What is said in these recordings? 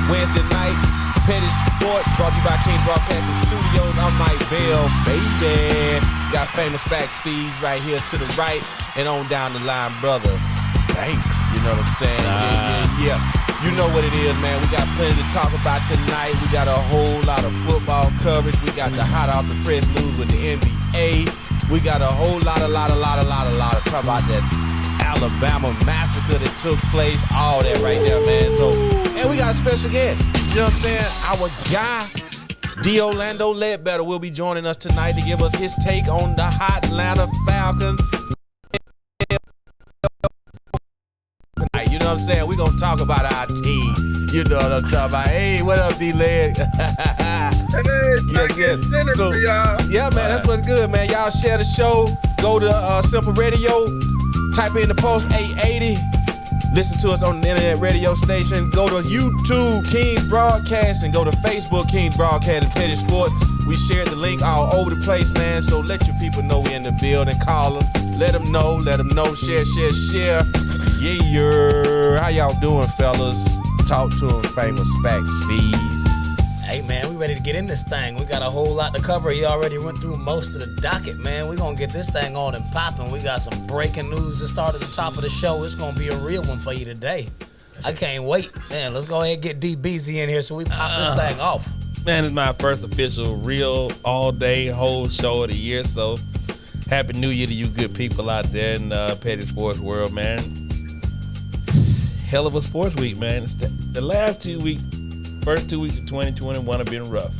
Wednesday night, Petty Sports, brought to you by Kingz Broadcasting Studios. I'm Mike Bell, baby. Got Famous Facts Feez right here to the right, and on down the line, brother. Thanks, you know what I'm saying? Yeah. You know what it is, man. We got plenty to talk about tonight. We got a whole lot of football coverage. We got the hot off the press news with the NBA. We got a whole lot of talk about that Alabama massacre that took place. All that right there, man. So, and we got a special guest. You know what I'm saying? Our guy, D. Orlando Ledbetter, will be joining us tonight to give us his take on the hot Atlanta Falcons. You know what I'm saying? We're going to talk about our team. You know what I'm talking about. Hey, what up, D-Leg? So, yeah, man, that's what's good, man. Y'all share the show. Go to Simple Radio. Type in the post 880. Listen to us on the internet radio station. Go to YouTube, Kingz Broadcasting. Go to Facebook, Kingz Broadcasting, Petty Sports. We shared the link all over the place, man. So let your people know we in the building. Call them. Let them know. Share. Yeah. How y'all doing, fellas? Talk to them. Famous Facts Feez. Hey, man, we ready to get in this thing. We got a whole lot to cover. He already went through most of the docket, man. We're going to get this thing on and popping. We got some breaking news to start at the top of the show. It's going to be a real one for you today. I can't wait. Man, let's go ahead and get DBZ in here so we pop this thing off. Man, it's my first official real all-day whole show of the year, so Happy New Year to you good people out there in Petty Sports world, man. Hell of a sports week, man. It's the last 2 weeks. First 2 weeks of 2021 have been rough.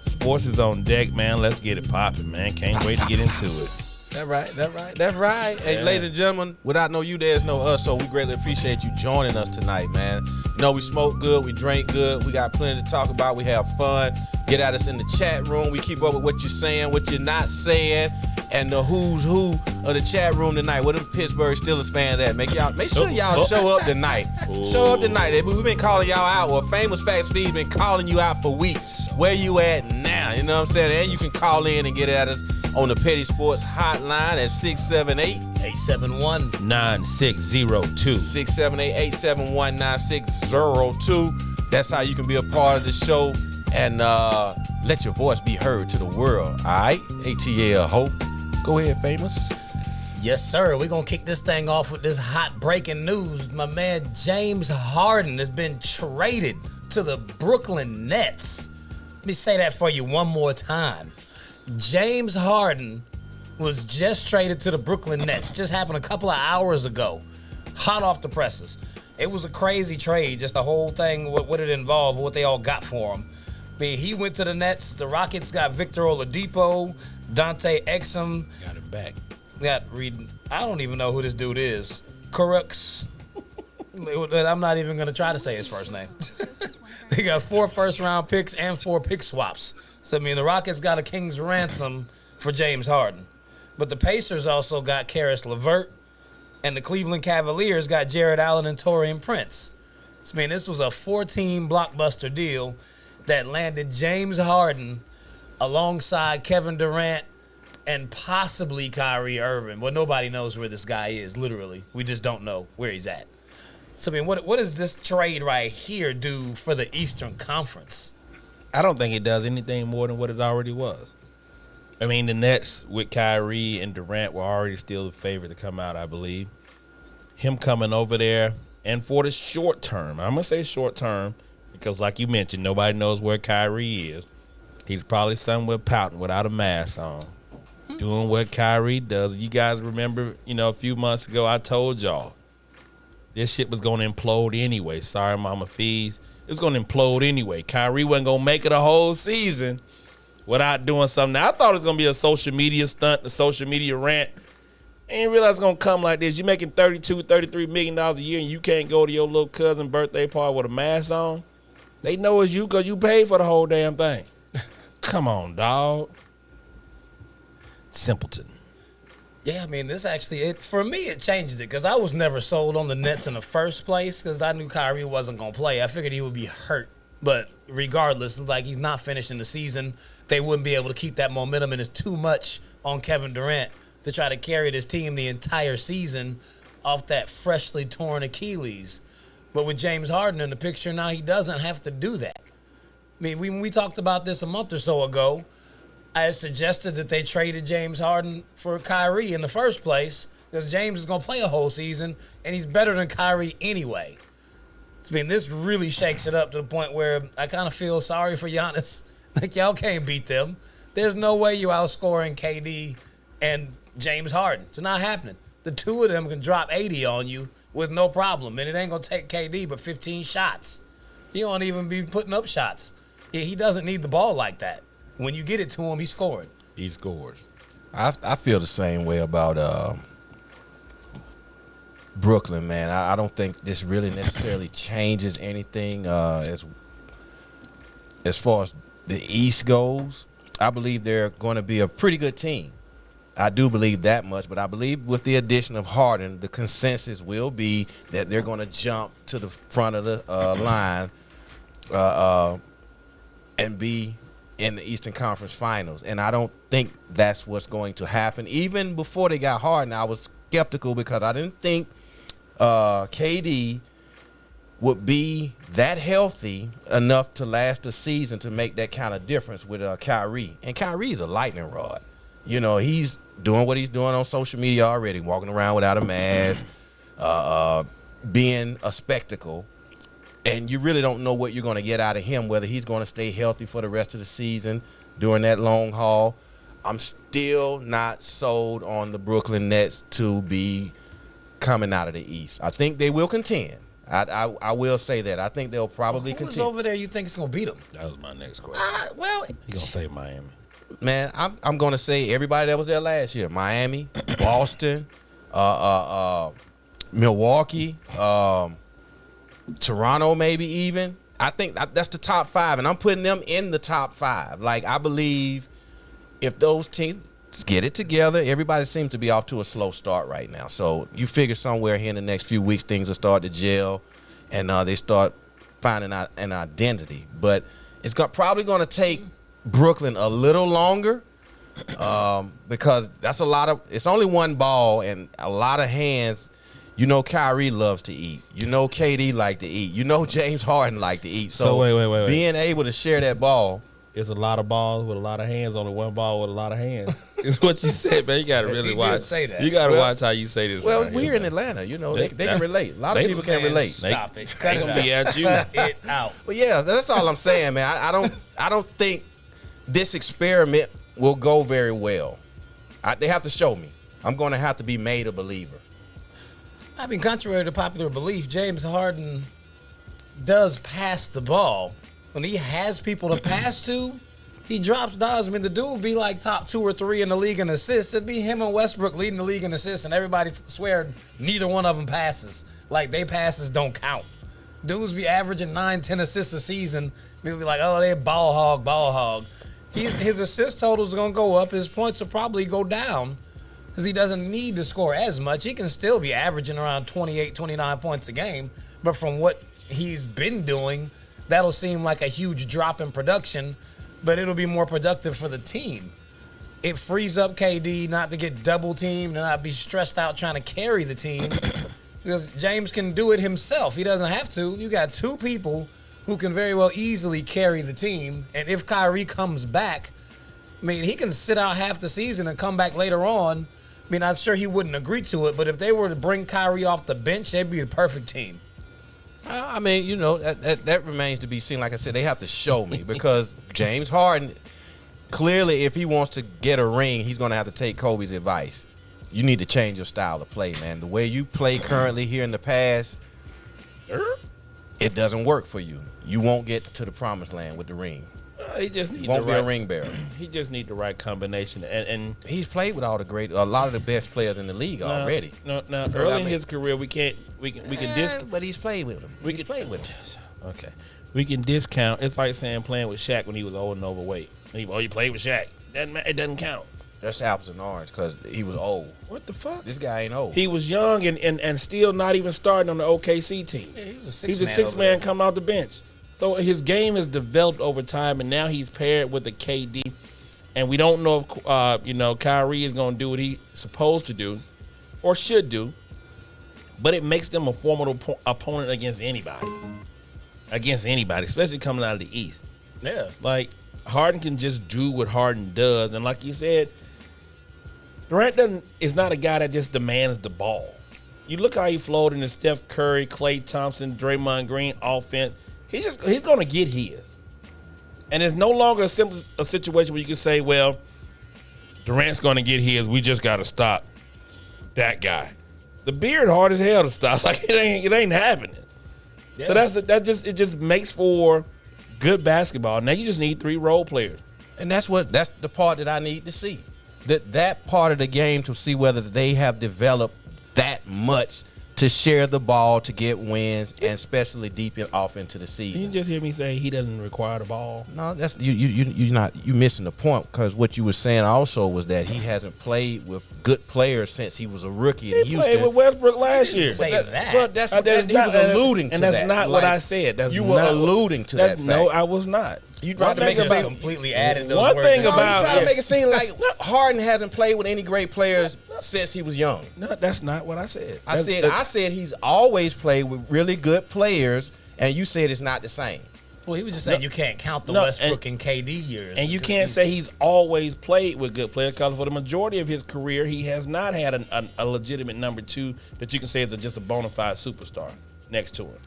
Sports is on deck, man. Let's get it popping, man. Can't wait to get into it. That's right. Hey, Yeah. ladies and gentlemen, without no you, there's no us, so we greatly appreciate you joining us tonight, man. You know, we smoke good, we drink good, we got plenty to talk about, we have fun. Get at us in the chat room. We keep up with what you're saying, what you're not saying, and the who's who of the chat room tonight. Where them Pittsburg Steelers fans at? Make sure y'all show up tonight. Show up tonight. We've been calling y'all out. Well, Famous Facts Feed been calling you out for weeks. Where you at now? You know what I'm saying? And you can call in and get at us on the Petty Sports hotline at 678-871-9602. 678-871-9602. That's how you can be a part of the show and let your voice be heard to the world. All right? ATL Hope. Go ahead, Famous. Yes, sir. We're going to kick this thing off with this hot breaking news. My man James Harden has been traded to the Brooklyn Nets. Let me say that for you one more time. James Harden was just traded to the Brooklyn Nets. Just happened a couple of hours ago. Hot off the presses. It was a crazy trade, just the whole thing, what it involved, what they all got for him. I mean, he went to the Nets. The Rockets got Victor Oladipo, Dante Exum. Got it back. I don't even know who this dude is. Crooks. I'm not even going to try to say his first name. They got 4 first-round picks and 4 pick swaps. So, I mean, the Rockets got a king's ransom for James Harden. But the Pacers also got Karis LeVert, and the Cleveland Cavaliers got Jared Allen and Taurean Prince. So, I mean, this was a 4-team blockbuster deal that landed James Harden alongside Kevin Durant and possibly Kyrie Irving. Well, nobody knows where this guy is, literally. We just don't know where he's at. So, I mean, what does this trade right here do for the Eastern Conference? I don't think it does anything more than what it already was. I mean, the Nets with Kyrie and Durant were already still the favorite to come out, I believe. Him coming over there, and for the short term, I'm going to say short term, because like you mentioned, nobody knows where Kyrie is. He's probably somewhere pouting without a mask on, doing what Kyrie does. You guys remember, a few months ago, I told y'all, this shit was going to implode anyway. Sorry, Mama Feez. It was going to implode anyway. Kyrie wasn't going to make it a whole season without doing something. Now, I thought it was going to be a social media stunt, a social media rant. I didn't realize it's going to come like this. You're making $32, $33 million a year and you can't go to your little cousin's birthday party with a mask on. They know it's you because you paid for the whole damn thing. Come on, dog. Simpleton. Yeah, I mean, this actually, for me, it changes it because I was never sold on the Nets in the first place because I knew Kyrie wasn't going to play. I figured he would be hurt. But regardless, like he's not finishing the season, they wouldn't be able to keep that momentum, and it's too much on Kevin Durant to try to carry this team the entire season off that freshly torn Achilles. But with James Harden in the picture now, he doesn't have to do that. I mean, when we talked about this a month or so ago, I had suggested that they traded James Harden for Kyrie in the first place because James is going to play a whole season, and he's better than Kyrie anyway. I mean, this really shakes it up to the point where I kind of feel sorry for Giannis. Like, y'all can't beat them. There's no way you outscoring KD and James Harden. It's not happening. The two of them can drop 80 on you with no problem, and it ain't going to take KD but 15 shots. He won't even be putting up shots. Yeah, he doesn't need the ball like that. When you get it to him, he's scoring. He scores. I feel the same way about Brooklyn, man. I don't think this really necessarily changes anything as far as the East goes. I believe they're going to be a pretty good team. I do believe that much, but I believe with the addition of Harden, the consensus will be that they're going to jump to the front of the line and be in the Eastern Conference Finals. And I don't think that's what's going to happen. Even before they got Harden, I was skeptical because I didn't think KD would be that healthy enough to last a season to make that kind of difference with Kyrie. And Kyrie's a lightning rod. You know, he's doing what he's doing on social media already, walking around without a mask, being a spectacle. And you really don't know what you're going to get out of him, whether he's going to stay healthy for the rest of the season during that long haul. I'm still not sold on the Brooklyn Nets to be coming out of the East. I think they will contend. I will say that. I think they'll probably contend. Who's over there you think is going to beat them? That was my next question. Well, He gonna say Miami. man, I'm going to say everybody that was there last year. Miami, Boston, Milwaukee, Toronto maybe even. I think that's the top five, and I'm putting them in the top five. Like, I believe if those teams get it together, everybody seems to be off to a slow start right now. So you figure somewhere here in the next few weeks things will start to gel, and they start finding out an identity. But it's probably going to take Brooklyn a little longer because that's a lot of – it's only one ball and a lot of hands. You know Kyrie loves to eat. You know KD like to eat. You know James Harden like to eat. So wait. Being able to share that ball – It's a lot of balls with a lot of hands, only one ball with a lot of hands. It's what you said, man. You got to really watch. Say that. You got to watch how you say this. Well, right we're here, in man. Atlanta. You know, they can relate. A lot of people can relate. Stop it. They gonna be at you. Cut it out. But yeah, that's all I'm saying, man. I don't think this experiment will go very well. They have to show me. I'm going to have to be made a believer. I mean, contrary to popular belief, James Harden does pass the ball. When he has people to pass to, he drops dimes. I mean, the dude will be like top 2 or 3 in the league in assists. It'd be him and Westbrook leading the league in assists, and everybody swear neither one of them passes. Like, they passes don't count. Dudes be averaging 9, 10 assists a season. People be like, oh, they ball hog. His assist totals are going to go up. His points will probably go down because he doesn't need to score as much. He can still be averaging around 28, 29 points a game. But from what he's been doing, that'll seem like a huge drop in production, but it'll be more productive for the team. It frees up KD not to get double teamed and not be stressed out trying to carry the team because James can do it himself. He doesn't have to. You got 2 people who can very well easily carry the team. And if Kyrie comes back, I mean, he can sit out half the season and come back later on. I mean, I'm sure he wouldn't agree to it, but if they were to bring Kyrie off the bench, they'd be the perfect team. I mean, you know, that remains to be seen. Like I said, they have to show me because James Harden, clearly, if he wants to get a ring, he's going to have to take Kobe's advice. You need to change your style of play, man. The way you play currently here in the past, it doesn't work for you. You won't get to the promised land with the ring. He just need Won't be a ring bearer. He just need the right combination, and He's played with a lot of the best players in the league already. No, So, early I in mean- his career, we can But he's played with them. we can play with him. Okay, we can discount. It's like saying playing with Shaq when he was old and overweight. You played with Shaq. It doesn't count. That's apples and oranges because he was old. What the fuck? This guy ain't old. He was young and still not even starting on the OKC team. Yeah, he was a He's a six-man coming off the bench. So his game has developed over time, and now he's paired with a KD. And we don't know if Kyrie is going to do what he's supposed to do or should do. but it makes them a formidable opponent against anybody. Especially coming out of the East. Yeah. Like, Harden can just do what Harden does. And like you said, Durant is not a guy that just demands the ball. You look how he flowed in the Steph Curry, Klay Thompson, Draymond Green offense. He's going to get his. And it's no longer a situation where you can say, well, Durant's going to get his. We just got to stop that guy. The beard hard as hell to stop. Like, it ain't happening. Yeah. So it just makes for good basketball. Now you just need 3 role players. And that's the part that I need to see. That part of the game to see whether they have developed that much to share the ball to get wins, and especially deep off into the season. You just hear me say he doesn't require the ball. No, that's you missing the point, because what you were saying also was that he hasn't played with good players since he was a rookie in Houston. He played with Westbrook last year. Say that. But that's what he was alluding to. And that's that. not what I said. You were alluding to that. No, I was not. You tried to make it about completely added those one words. thing you about try to make it seem like Harden hasn't played with any great players since he was young. No, that's not what I said. I said he's always played with really good players, and you said it's not the same. Well, he was just saying you can't count the Westbrook and KD years. And you can't say he's always played with good players, because for the majority of his career, he has not had a legitimate number 2 that you can say is just a bona fide superstar next to him.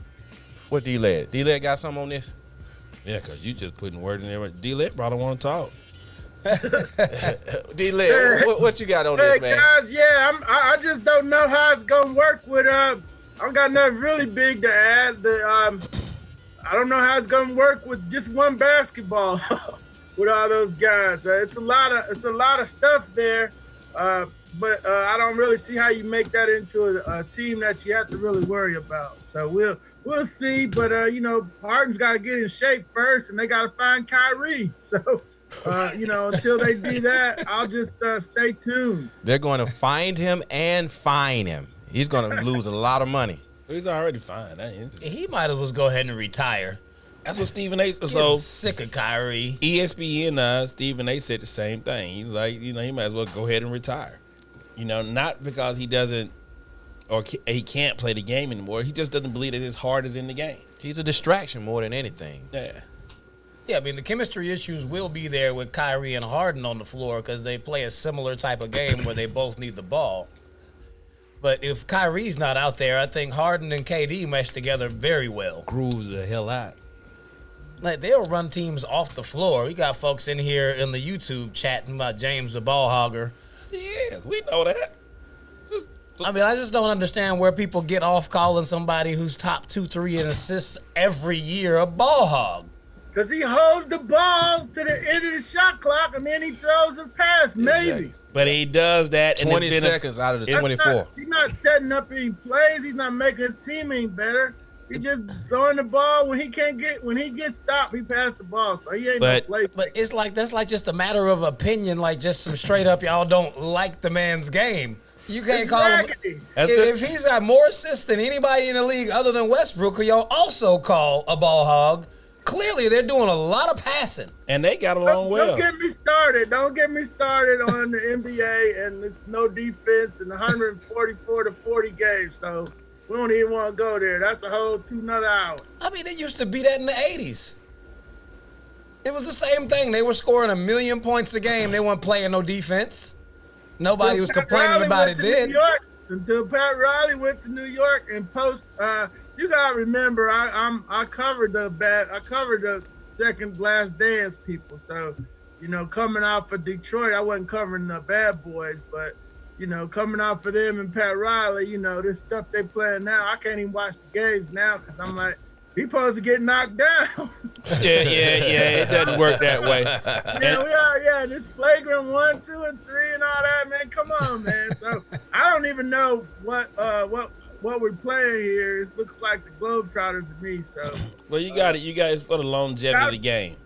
What D-Led? D-Led got something on this? Yeah, because you just putting words in there. D-Led probably want to talk. D-Led, what you got on this, man? Guys, I just don't know how it's going to work with I don't got nothing really big to add. I don't know how it's going to work with just one basketball with all those guys. It's a lot of stuff there, but I don't really see how you make that into a team that you have to really worry about. So we'll see, but Harden's got to get in shape first, and they got to find Kyrie. So until they do that, I'll just stay tuned. They're going to find him and fine him. He's going to lose a lot of money. He's already fine. He might as well go ahead and retire. That's what Stephen A. So sick of Kyrie. ESPN, Stephen A. said the same thing. He was like, he might as well go ahead and retire. Not because he doesn't or he can't play the game anymore. He just doesn't believe that his heart is in the game. He's a distraction more than anything. Yeah. Yeah, I mean, the chemistry issues will be there with Kyrie and Harden on the floor because they play a similar type of game where they both need the ball. But if Kyrie's not out there, I think Harden and KD mesh together very well. Grooves the hell out. Like, they'll run teams off the floor. We got folks in here in the YouTube chatting about James the ball hogger. Yes, we know that. I mean, I just don't understand where people get off calling somebody who's top 2-3 in assists every year a ball hog. Because he holds the ball to the end of the shot clock, and then he throws a pass, maybe. Exactly. But he does that. 20 seconds out of the 24. He's not setting up any plays. He's not making his team any better. He's just throwing the ball when he gets stopped, he passed the ball. So he ain't no play. But it's like, that's like just a matter of opinion, like just some straight up, y'all don't like the man's game. You can't call him. If he's got more assists than anybody in the league other than Westbrook, who y'all also call a ball hog, clearly they're doing a lot of passing. And they got along well. Don't get me started. Don't get me started on the NBA and there's no defense and 144 to 40 games. So we don't even want to go there. That's a whole 2 hours. I mean, they used to be that in the 80s. It was the same thing. They were scoring 1 million points a game. They weren't playing no defense. Nobody was complaining about it then. Until Pat Riley went to New York and you gotta remember, I covered the second Last Dance people. So, coming out for Detroit, I wasn't covering the bad boys, but coming out for them and Pat Riley, this stuff they playing now, I can't even watch the games now because I'm like, he supposed to get knocked down. Yeah. It doesn't work that way. This flagrant 1, 2, and 3 and all that, man. Come on, man. So I don't even know what we're playing here. It looks like the Globetrotters to me. So well, you got it for the longevity of the game.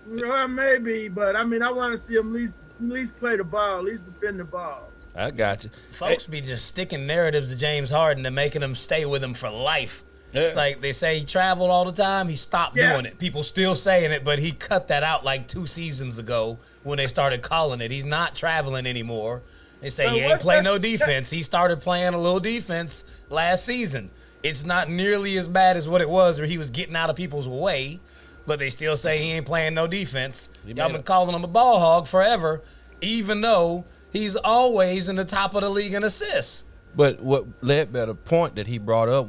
Well, maybe, but I mean, I want to see them at least play the ball, at least defend the ball. I got you. Folks be just sticking narratives to James Harden and making them stay with him for life. Yeah. It's like they say he traveled all the time. He stopped doing it. People still saying it, but he cut that out like 2 seasons ago when they started calling it. He's not traveling anymore. They say he ain't play no defense. He started playing a little defense last season. It's not nearly as bad as what it was where he was getting out of people's way, but they still say he ain't playing no defense. Y'all been calling him a ball hog forever, even though he's always in the top of the league in assists. But what Ledbetter point that he brought up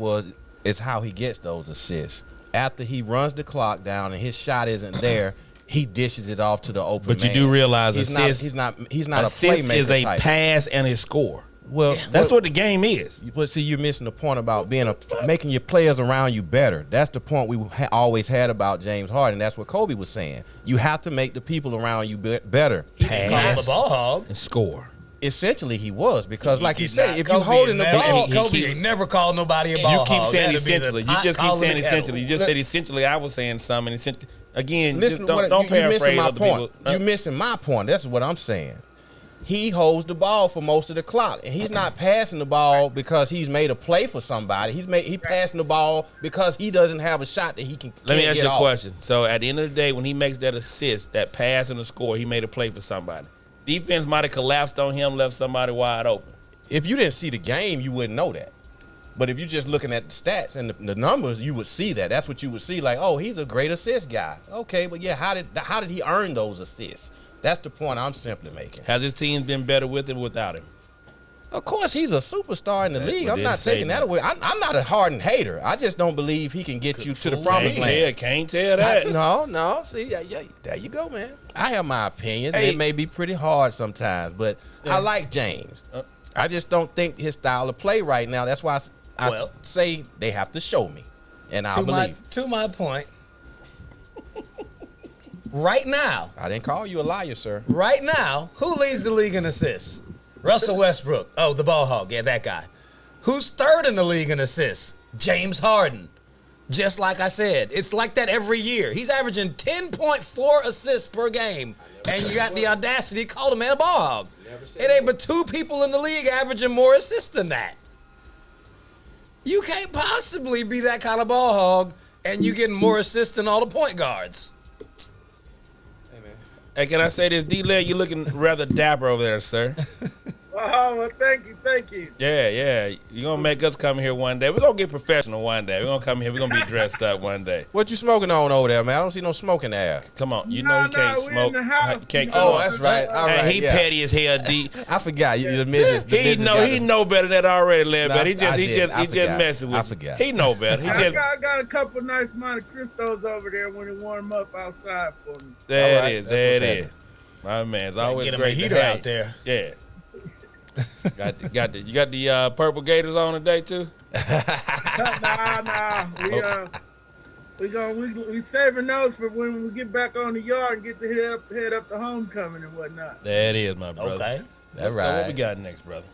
is how he gets those assists. After he runs the clock down and his shot isn't there, he dishes it off to the open man. But you do realize he's not a assist playmaker is a type. pass and a score. Well, That's what the game is. But see, you're missing the point about making your players around you better. That's the point we always had about James Harden. That's what Kobe was saying. You have to make the people around you better. He didn't call him a ball hog. And score. Essentially, he was because, like you did said, not. if you're holding the ball, Kobe ain't never called nobody a ball hog. You keep saying That'd be the essentially. You pot just keep calling saying the kettle. essentially. You just said essentially. I was saying something. Again, listen, just don't you're paraphrase missing my other point. people. You're missing my point. That's what I'm saying. He holds the ball for most of the clock, and he's not passing the ball because he's made a play for somebody. He's passing the ball because he doesn't have a shot that he can. Let me ask you a off. question. So at the end of the day, when he makes that assist, that pass and the score, he made a play for somebody. Defense might have collapsed on him, left somebody wide open. If you didn't see the game, you wouldn't know that. But if you're just looking at the stats and the numbers, you would see that. That's what you would see. Like, oh, he's a great assist guy. Okay, but yeah, how did he earn those assists? That's the point I'm simply making. Has his team been better with him or without him? Of course, he's a superstar in the league. I'm not taking that that. away. I'm not a Harden hater. I just don't believe he can get you to the promised land. Can't tell that. No. See, yeah, there you go, man. I have my opinions. Hey. It may be pretty hard sometimes, but I like James. I just don't think his style of play right now. That's why I say they have to show me, and I'll believe. To my point, right now, I didn't call you a liar, sir. right now, who leads the league in assists? Russell Westbrook. Oh, the ball hog. Yeah, that guy. Who's third in the league in assists? James Harden. Just like I said, it's like that every year. He's averaging 10.4 assists per game, and you got the audacity to call the man a ball hog. It ain't but two people in the league averaging more assists than that. You can't possibly be that kind of ball hog, and you getting more assists than all the point guards. Hey, can I say this? D-Leg, you looking rather dapper over there, sir. Oh, well, thank you. Yeah. You're going to make us come here one day. We're going to get professional one day. We're going to come here. We're going to be dressed up one day. What you smoking on over there, man? I don't see no smoke in there. Come on. You know you can't we're smoke. in the house. You can't Oh, come that's on. right. All right. He petty as hell, D. I forgot. The midgets. He know better than that already, lad. Nah, But he I just forgot. messing with I you. forgot. He know better. He just I got a couple nice Monte Cristos over there when they warm up outside for me. there All it right, is. that's There it what's is. happening. My man, it's always Get him a great to heater have out there. Yeah. You got the purple gators on today too. Nah. We saving those for when we get back on the yard and get to head up to homecoming and whatnot. There it is, my brother. Okay. That's right. What we got next, brother?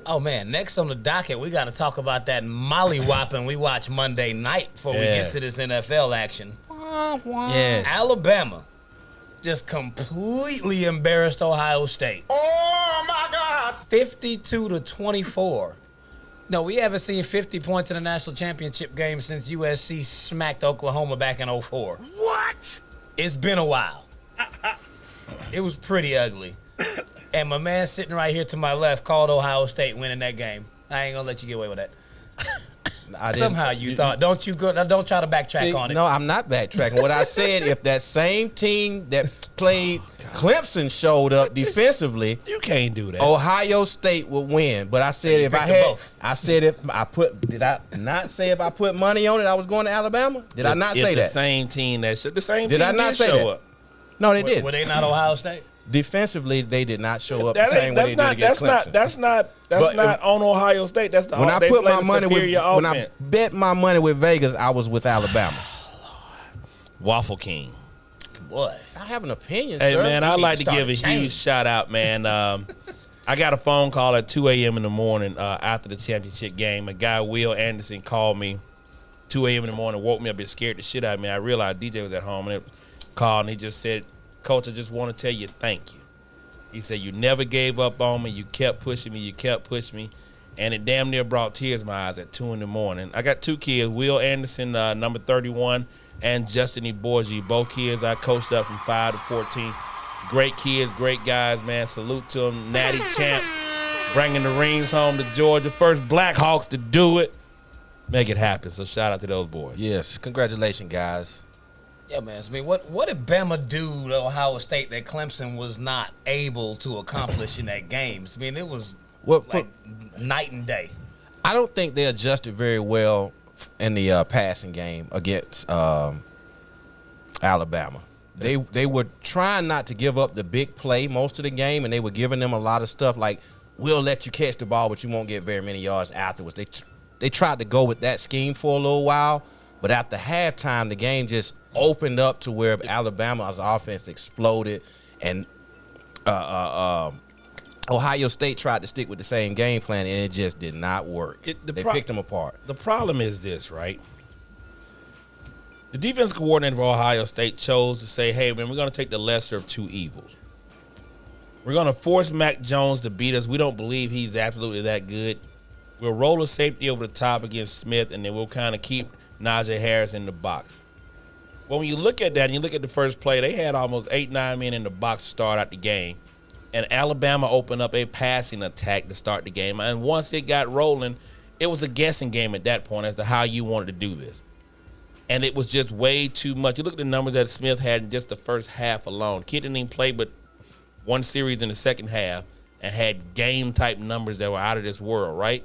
Oh, man, next on the docket, we got to talk about that mollywhopping we watched Monday night before we get to this NFL action. Yes. Alabama just completely embarrassed Ohio State. Oh my God! 52-24. No, we haven't seen 50 points in a national championship game since USC smacked Oklahoma back in 04. What? It's been a while. It was pretty ugly. And my man sitting right here to my left called Ohio State winning that game. I ain't gonna let you get away with that. Somehow you thought, don't try to backtrack on it. No, I'm not backtracking. What I said, if that same team that played Clemson showed up defensively, You can't do that. Ohio State would win. But I said you if I picked them had, both. I said if I put, did I not say if I put money on it, I was going to Alabama? Did I not If say the that? same team the same Did team I not did say show that? up. No, they did. Were they not Ohio State? Defensively, they did not show up That the same ain't, way they that's did against Clemson. that's not But, on Ohio State. That's the when I they put play my the money with, superior when I offense. bet my money with Vegas, I was with Alabama. Waffle King. Boy. I have an opinion, Hey, sir. man, I'd like to start give a changing. huge shout out, man. I got a phone call at 2 a.m. in the morning after the championship game. A guy, Will Anderson, called me 2 a.m. in the morning, woke me up, and scared the shit out of me. I realized DJ was at home, and it called, and he just said, Coach, I just want to tell you thank you. He said, you never gave up on me. You kept pushing me. You kept pushing me. And it damn near brought tears to my eyes at 2 in the morning. I got two kids, Will Anderson, number 31, and Justin Eborgi. Both kids I coached up from 5 to 14. Great kids, great guys, man. Salute to them. Natty champs, bringing the rings home to Georgia. First Blackhawks to do it. Make it happen. So shout out to those boys. Yes, congratulations, guys. Yeah, man. I mean, what did Bama do to Ohio State that Clemson was not able to accomplish in that game? I mean, it was night and day. I don't think they adjusted very well in the passing game against Alabama. They were trying not to give up the big play most of the game, and they were giving them a lot of stuff like, we'll let you catch the ball, but you won't get very many yards afterwards. They tried to go with that scheme for a little while, but after halftime, the game just opened up to where Alabama's offense exploded, and Ohio State tried to stick with the same game plan, and it just did not work. They picked them apart. The problem is this, right? The defense coordinator for Ohio State chose to say, hey, man, we're going to take the lesser of two evils. We're going to force Mac Jones to beat us. We don't believe he's absolutely that good. We'll roll a safety over the top against Smith, and then we'll kind of keep Najee Harris in the box. Well, when you look at that and you look at the first play, they had almost 8-9 men in the box to start out the game. And Alabama opened up a passing attack to start the game. And once it got rolling, it was a guessing game at that point as to how you wanted to do this. And it was just way too much. You look at the numbers that Smith had in just the first half alone. Kid didn't even play but one series in the second half and had game-type numbers that were out of this world, right?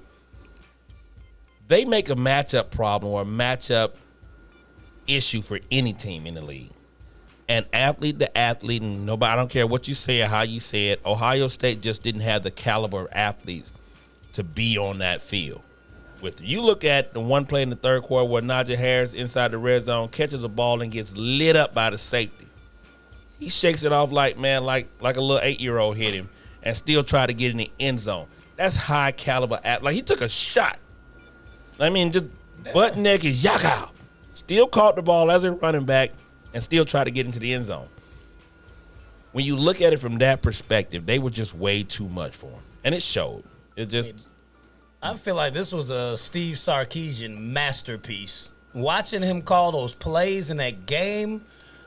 They make a matchup problem or a matchup issue for any team in the league. And athlete to athlete, and nobody, I don't care what you say or how you say it, Ohio State just didn't have the caliber of athletes to be on that field. With you look at the one play in the third quarter where Najee Harris inside the red zone catches a ball and gets lit up by the safety. He shakes it off like a little 8-year-old hit him and still try to get in the end zone. That's high caliber like he took a shot. I mean, just butt naked, yak out. Still caught the ball as a running back and still try to get into the end zone. When you look at it from that perspective, they were just way too much for him. And it showed. I feel like this was a Steve Sarkisian masterpiece. Watching him call those plays in that game,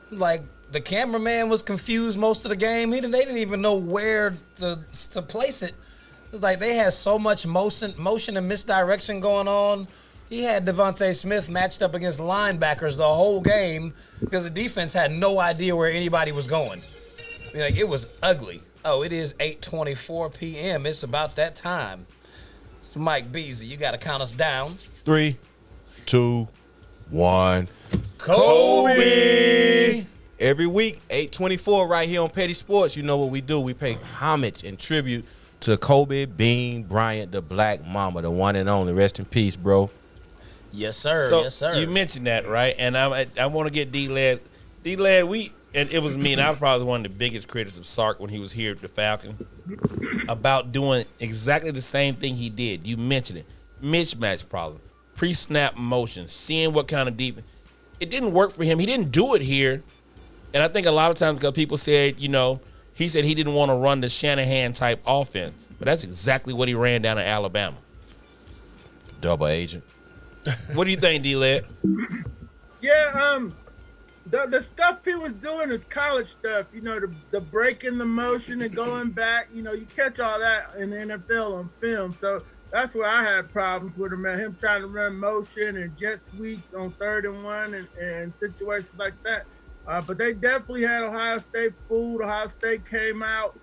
like the cameraman was confused most of the game. They didn't even know where to place it. It's like they had so much motion and misdirection going on. He had Devontae Smith matched up against linebackers the whole game because the defense had no idea where anybody was going. I mean, like, it was ugly. Oh, it is 8:24 p.m. It's about that time. It's Mike Beasley. You got to count us down. 3, 2, 1. Kobe! Every week, 8:24 right here on Petty Sports. You know what we do. We pay homage and tribute to Kobe Bean Bryant, the Black Mamba, the one and only. Rest in peace, bro. Yes, sir. So yes, sir. You mentioned that, right? And I want to get D-Lad. D-Lad, and it was me, and I was probably one of the biggest critics of Sark when he was here at the Falcons about doing exactly the same thing he did. You mentioned it. Mismatch problem. Pre-snap motion. Seeing what kind of defense. It didn't work for him. He didn't do it here. And I think a lot of times because people said, he said he didn't want to run the Shanahan-type offense. But that's exactly what he ran down in Alabama. Double agent. What do you think, D-Led? Yeah, the stuff he was doing is college stuff. The breaking the motion and going back. You catch all that in the NFL on film. So that's where I had problems with him, him trying to run motion and jet sweeps on 3rd and 1 and situations like that. But they definitely had Ohio State fooled. Ohio State came out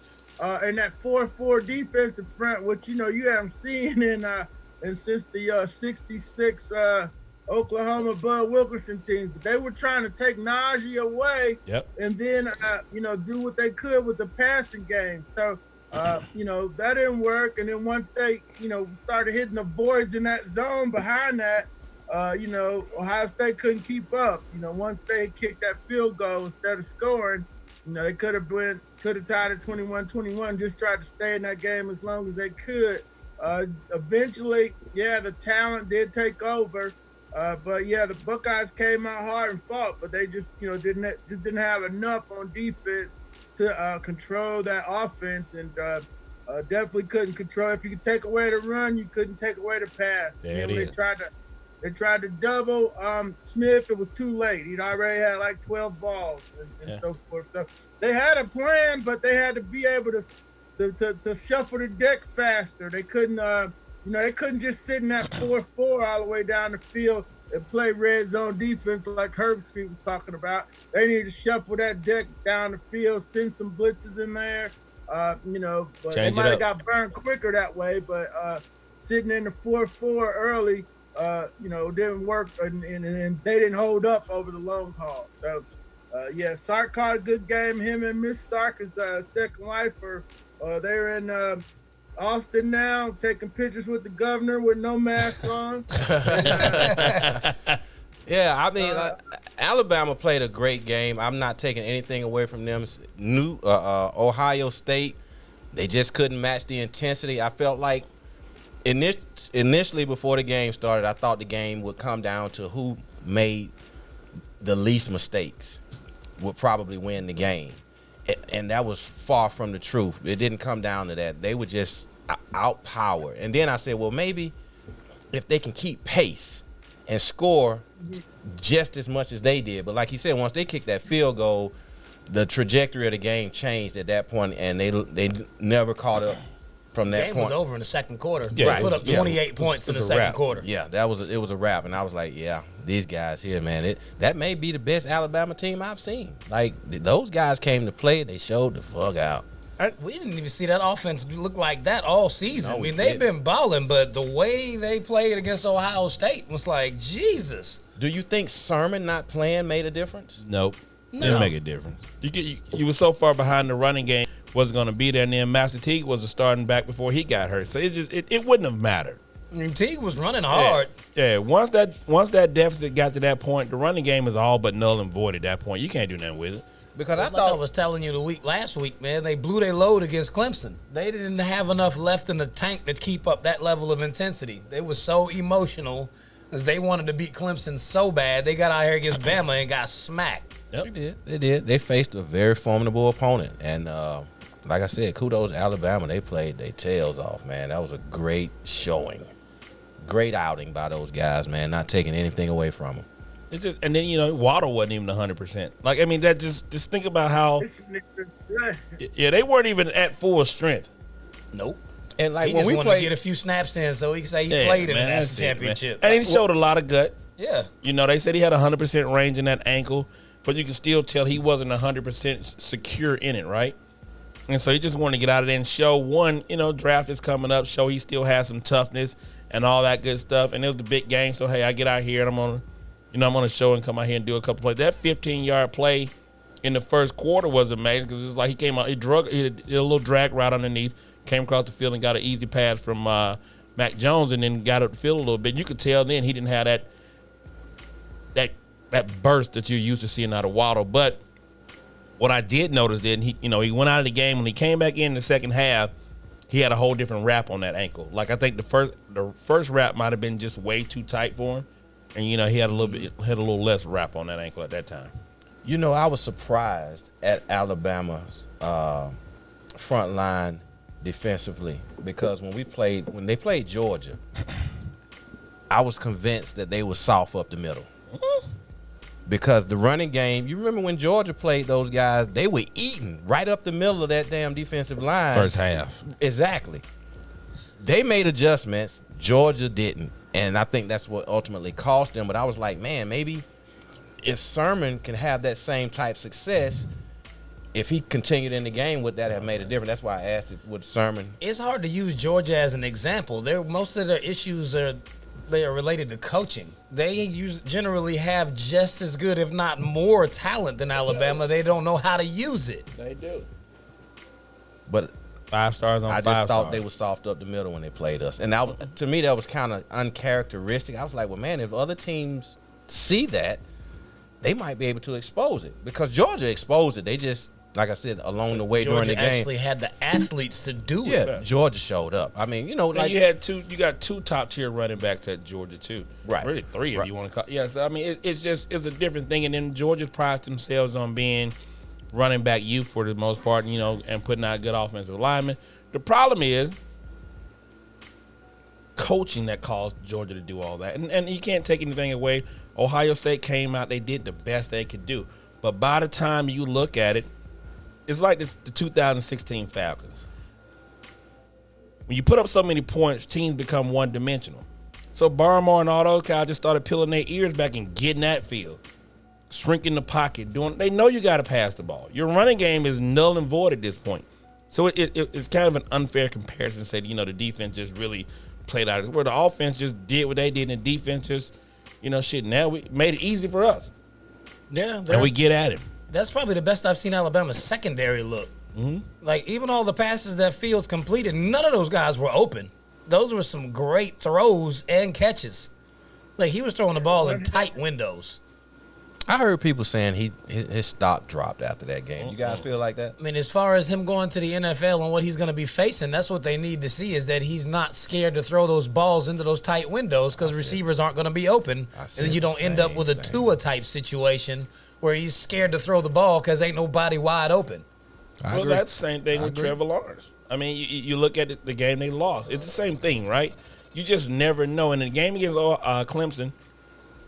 in that 4-4 defensive front, which you haven't seen in since the 66 Oklahoma Bud Wilkinson teams. But they were trying to take Najee away, and then do what they could with the passing game. So that didn't work. And then once they started hitting the voids in that zone behind that, Ohio State couldn't keep up. Once they kicked that field goal instead of scoring, they could have tied it 21-21, just tried to stay in that game as long as they could. Eventually, the talent did take over. But the Buckeyes came out hard and fought, but they just, didn't have enough on defense to control that offense, and definitely couldn't control. If you could take away the run, you couldn't take away the pass. They tried to double Smith. It was too late. He'd already had like 12 balls and so forth. So they had a plan, but they had to be able to shuffle the deck faster. They couldn't, they couldn't just sit in that 4-4 all the way down the field and play red zone defense like Herbstreit was talking about. They need to shuffle that deck down the field, send some blitzes in there, but Change they might have got burned quicker that way. But sitting in the 4-4 early, didn't work, and they didn't hold up over the long haul. So, Sark caught a good game. Him and Miss Sark, his second wife, they're in Austin now, taking pictures with the governor with no mask on. Yeah, I mean, Alabama played a great game. I'm not taking anything away from them. Ohio State, they just couldn't match the intensity. I felt like initially before the game started, I thought the game would come down to who made the least mistakes would probably win the game. And that was far from the truth. It didn't come down to that. They were just outpowered. And then I said, well, maybe if they can keep pace and score just as much as they did. But like you said, once they kicked that field goal, the trajectory of the game changed at that point, and they never caught up from that point. The game was over in the second quarter. Yeah, They put up 28 points in the second quarter. Yeah, it was a wrap. And I was like, yeah, these guys here, man, that may be the best Alabama team I've seen. Like, those guys came to play. They showed the fuck out. We didn't even see that offense look like that all season. No, I mean, we they've didn't. been balling, but the way they played against Ohio State was like, Jesus. Do you think Sermon not playing made a difference? Nope. No. Didn't make a difference. You were so far behind the running game, wasn't going to be there, and then Master Teague was a starting back before he got hurt. So it wouldn't have mattered. I mean, Teague was running hard. Yeah. Once that deficit got to that point, the running game is all but null and void at that point. You can't do nothing with it. Because Like I was telling you last week, man, they blew their load against Clemson. They didn't have enough left in the tank to keep up that level of intensity. They were so emotional as they wanted to beat Clemson so bad. They got out here against Bama and got smacked. Yep. They did. They faced a very formidable opponent. And like I said, kudos to Alabama. They played their tails off, man. That was a great showing. Great outing by those guys, man, not taking anything away from them. And then Waddle wasn't even 100%. Like, I mean, that just think about how they weren't even at full strength. Nope. And like He when just we wanted played, to get a few snaps in so he can say he Yeah, played in the man, national that's it, man. championship. And he showed a lot of guts. Yeah. They said he had 100% range in that ankle, but you can still tell he wasn't 100% secure in it, right? And so he just wanted to get out of there and show one, draft is coming up, show he still has some toughness and all that good stuff. And it was the big game, so hey, I get out here and I'm on a show and come out here and do a couple plays. That 15-yard play in the first quarter was amazing because it's like he came out, he did a little drag route underneath, came across the field and got an easy pass from Mac Jones and then got up the field a little bit. You could tell then he didn't have that burst that you're used to seeing out of Waddle. But what I did notice then, he went out of the game. When he came back in the second half, he had a whole different wrap on that ankle. Like I think the first wrap might have been just way too tight for him. And he had a little less wrap on that ankle at that time. I was surprised at Alabama's front line defensively because when they played Georgia, I was convinced that they were soft up the middle. Because the running game, you remember when Georgia played those guys, they were eating right up the middle of that damn defensive line. First half. Exactly. They made adjustments. Georgia didn't. And I think that's what ultimately cost them. But I was like, man, maybe if Sermon can have that same type success, if he continued in the game, would that have made a difference? That's why I asked it, would Sermon. It's hard to use Georgia as an example. Most of their issues are related to coaching. They generally have just as good, if not more, talent than Alabama. They don't know how to use it. They do. But 5 stars on 5 stars. I just thought they were soft up the middle when they played us. And to me, that was kind of uncharacteristic. I was like, well, man, if other teams see that, they might be able to expose it. Because Georgia exposed it. They just, like I said, along the way during the game. Georgia actually had the athletes to do it. Yeah, Georgia showed up. I mean, like you got 2 top-tier running backs at Georgia, too. Right. Really 3 if you want to call. Yeah, so, I mean, it's a different thing. And then Georgia prides themselves on being running back youth for the most part, and putting out good offensive linemen. The problem is coaching that caused Georgia to do all that. And you can't take anything away. Ohio State came out, they did the best they could do. But by the time you look at it, it's like the 2016 Falcons. When you put up so many points, teams become one-dimensional. So Barmore and all those guys just started peeling their ears back and getting that field, shrinking the pocket. They know you got to pass the ball. Your running game is null and void at this point. So it's kind of an unfair comparison to say, the defense just really played out. Where the offense just did what they did, and the defense just, now we made it easy for us. Yeah. And we get at him. That's probably the best I've seen Alabama's secondary look. Mm-hmm. Like, even all the passes that Fields completed, none of those guys were open. Those were some great throws and catches. Like, he was throwing the ball in tight windows. I heard people saying his stock dropped after that game. You guys feel like that? I mean, as far as him going to the NFL and what he's going to be facing, that's what they need to see, is that he's not scared to throw those balls into those tight windows because receivers aren't going to be open. And then you don't end up with a Tua-type situation where he's scared to throw the ball because ain't nobody wide open. Well, that's the same thing with Trevor Lawrence. I mean, you look at the game they lost. It's the same thing, right? You just never know. In the game against Clemson,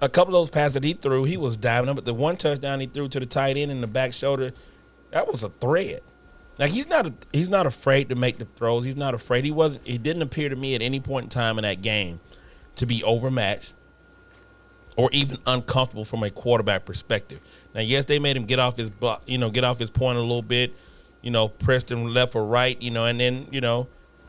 a couple of those passes that he threw, he was diving them. But the one touchdown he threw to the tight end in the back shoulder, that was a thread. Like, he's not afraid to make the throws. He's not afraid. He didn't appear to me at any point in time in that game to be overmatched or even uncomfortable from a quarterback perspective. Now, yes, they made him get off his point a little bit, pressed him left or right, and then,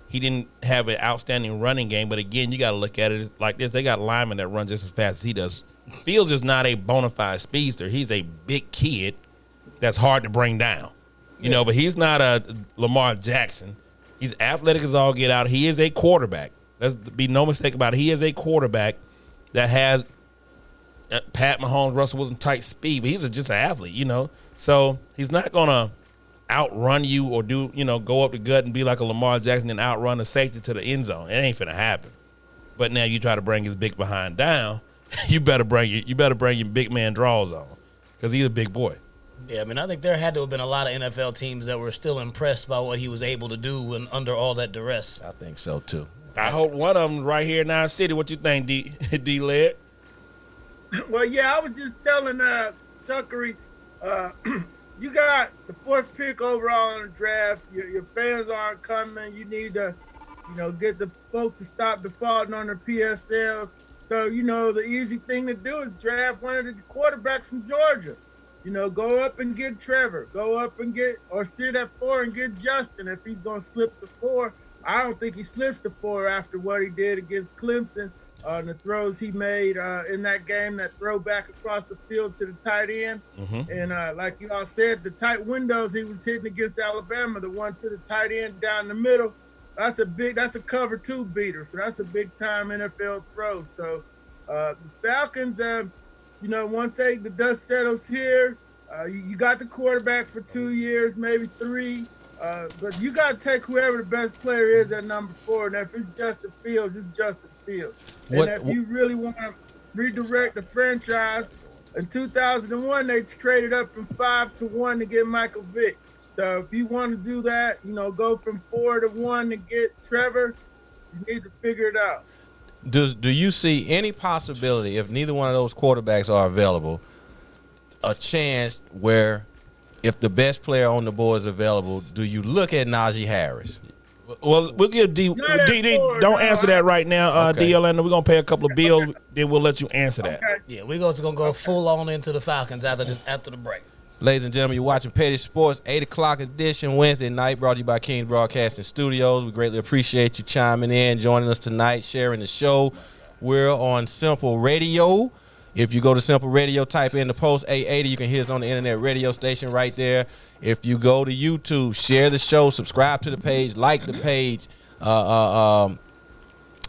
he didn't have an outstanding running game. But again, you got to look at it like this. They got linemen that run just as fast as he does. Fields is not a bona fide speedster. He's a big kid that's hard to bring down, but he's not a Lamar Jackson. He's athletic as all get out. He is a quarterback. Let's be no mistake about it. He is a quarterback that has Pat Mahomes, Russell Wilson type speed, but he's just an athlete, So he's not going to outrun you or go up the gut and be like a Lamar Jackson and outrun the safety to the end zone. It ain't finna happen. But now you try to bring his big behind down, you better bring your big man draws on, because he's a big boy. Yeah, I mean, I think there had to have been a lot of NFL teams that were still impressed by what he was able to do when under all that duress. I think so too. I hope one of them right here in our city. What you think, D-Led? Well, yeah, I was just telling Chuckery, you got the 4th pick overall in the draft. Your fans aren't coming. You need to, get the folks to stop defaulting on their PSLs. So, the easy thing to do is draft one of the quarterbacks from Georgia. Go up and get Trevor. Go up and or sit at 4 and get Justin if he's going to slip to 4. I don't think he slips to 4 after what he did against Clemson. The throws he made in that game, that throw back across the field to the tight end. Mm-hmm. And like you all said, the tight windows he was hitting against Alabama, the one to the tight end down the middle, that's a cover 2 beater. So that's a big time NFL throw. So the Falcons, once the dust settles here, you got the quarterback for 2 years, maybe 3. But you got to take whoever the best player is at number 4. And if it's Justin Fields, it's Justin Fields. And if you really want to redirect the franchise, in 2001, they traded up from 5 to 1 to get Michael Vick. So if you want to do that, go from 4 to 1 to get Trevor, you need to figure it out. Do you see any possibility, if neither one of those quarterbacks are available, a chance where if the best player on the board is available, do you look at Najee Harris? Well, we'll give D. Don't answer that right now, okay. D.L.N. We're going to pay a couple of bills, then we'll let you answer that. Okay. Yeah, we're going to go full on into the Falcons after the break. Ladies and gentlemen, you're watching Petty Sports, 8 o'clock edition, Wednesday night, brought to you by Kingz Broadcasting Studios. We greatly appreciate you chiming in, joining us tonight, sharing the show. We're on Simple Radio. If you go to Simple Radio, type in the post 880, you can hear us on the internet radio station right there. If you go to YouTube, share the show, subscribe to the page, like the page.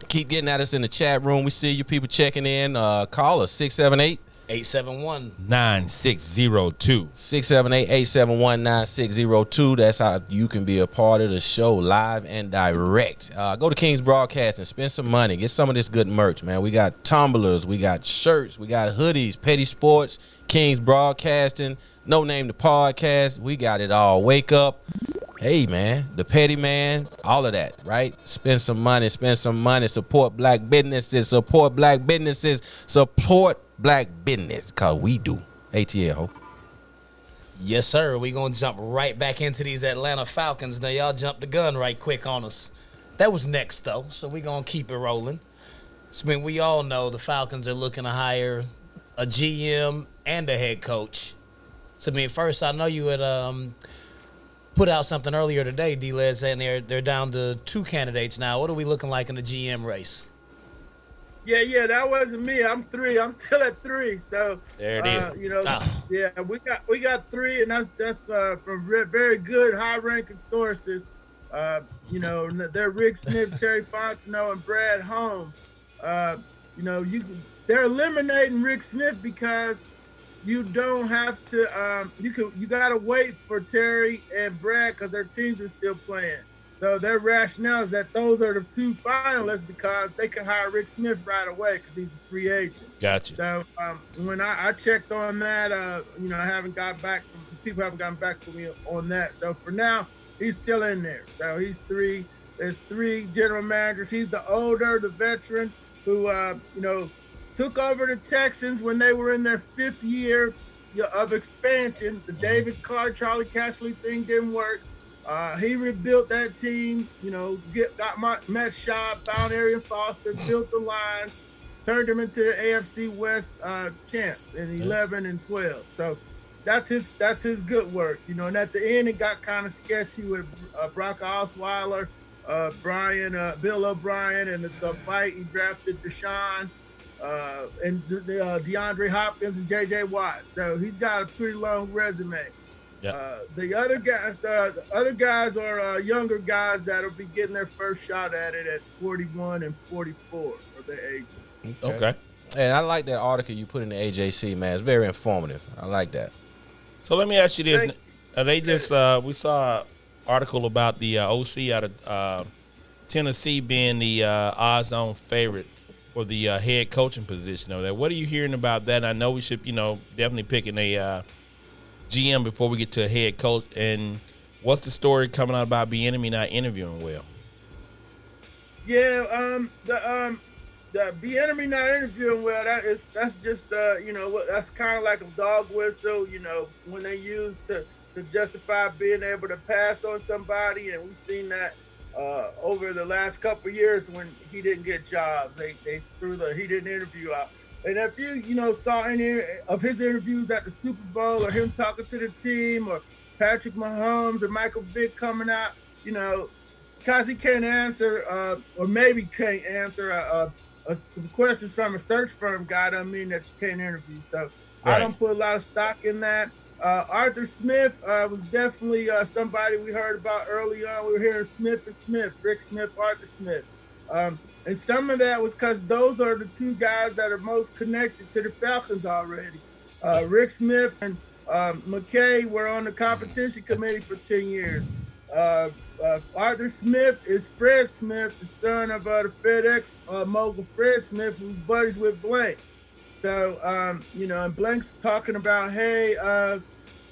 Keep getting at us in the chat room. We see you people checking in. Call us 678-871-9602. 678-871-9602. That's how you can be a part of the show live and direct. Go to Kingz Broadcasting, spend some money, get some of this good merch, man. We got tumblers, we got shirts, we got hoodies, Petty Sports, Kingz Broadcasting, No Name the Podcast. We got it all. Wake up. Hey, man, the Petty Man, all of that, right? Spend some money, support black businesses, support black business, because we do. ATL. Yes, sir. We're going to jump right back into these Atlanta Falcons. Now, y'all jumped the gun right quick on us. That was next, though, so we're going to keep it rolling. I mean, we all know the Falcons are looking to hire a GM and a head coach. So, I mean, first, I know you had put out something earlier today, D-Led, saying they're down to 2 candidates now. What are we looking like in the GM race? Yeah, that wasn't me. I'm 3. I'm still at 3. So There it is. Yeah, we got 3, and that's from very good, high-ranking sources. They're Rick Smith, Terry Fontenot, and Brad Holmes. They're eliminating Rick Smith because you don't have to. You gotta wait for Terry and Brad because their teams are still playing. So their rationale is that those are the 2 finalists because they can hire Rick Smith right away because he's a free agent. Gotcha. So when I checked on that, I haven't got back. People haven't gotten back to me on that. So for now, he's still in there. So he's 3. There's 3 general managers. He's the older, the veteran who took over the Texans when they were in their 5th year of expansion. The David Carr, Charlie Cashley thing didn't work. He rebuilt that team, got Matt Schaub, found Arian Foster, built the lines, turned them into the AFC West champs in 11 and 12. So that's his good work, and at the end it got kind of sketchy with Brock Osweiler, Bill O'Brien, and the fight. He drafted Deshaun and DeAndre Hopkins and J.J. Watt. So he's got a pretty long resume. Yep. The other guys are younger guys that'll be getting their first shot at it at 41 and 44 of their ages. Okay. And I like that article you put in the AJC, man. It's very informative. I like that. So let me ask you this: they just we saw an article about the OC out of Tennessee being the odds-on favorite for the head coaching position over there. What are you hearing about that? I know we should, definitely picking a GM before we get to a head coach. And what's the story coming out about Bieniemy not interviewing well? Yeah, the Bieniemy not interviewing well. That's just that's kind of like a dog whistle. When they use to justify being able to pass on somebody, and we've seen that over the last couple of years when he didn't get jobs. They threw he didn't interview out. And if you saw any of his interviews at the Super Bowl or him talking to the team or Patrick Mahomes or Michael Vick coming out, because he can't answer or maybe can't answer some questions from a search firm guy doesn't mean that you can't interview. So right. I don't put a lot of stock in that. Arthur Smith was definitely somebody we heard about early on. We were hearing Smith and Smith, Rick Smith, Arthur Smith. And some of that was because those are the 2 guys that are most connected to the Falcons already. Rick Smith and McKay were on the competition committee for 10 years. Arthur Smith is Fred Smith, the son of the FedEx mogul Fred Smith, who's buddies with Blank. So, and Blank's talking about, hey,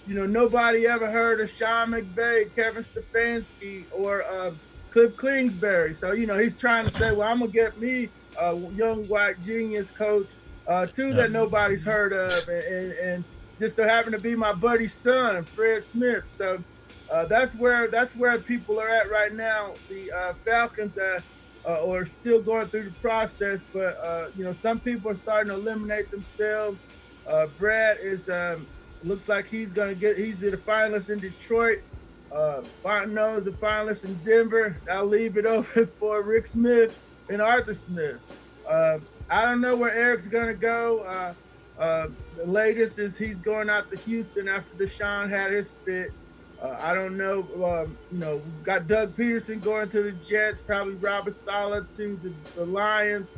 nobody ever heard of Sean McVay, Kevin Stefanski, or Cliff Kingsbury. So, he's trying to say, well, I'm going to get me a young white genius coach, too, that nobody's heard of. And just so happened to be my buddy's son, Fred Smith. So that's where people are at right now. The Falcons are still going through the process, but, some people are starting to eliminate themselves. Brad is looks like he's the finalist in Detroit. Fontenot is a finalist in Denver. I'll leave it open for Rick Smith and Arthur Smith. I don't know where Eric's going to go. The latest is he's going out to Houston after Deshaun had his fit. I don't know. We've got Doug Pederson going to the Jets, probably Robert Saleh to the Lions,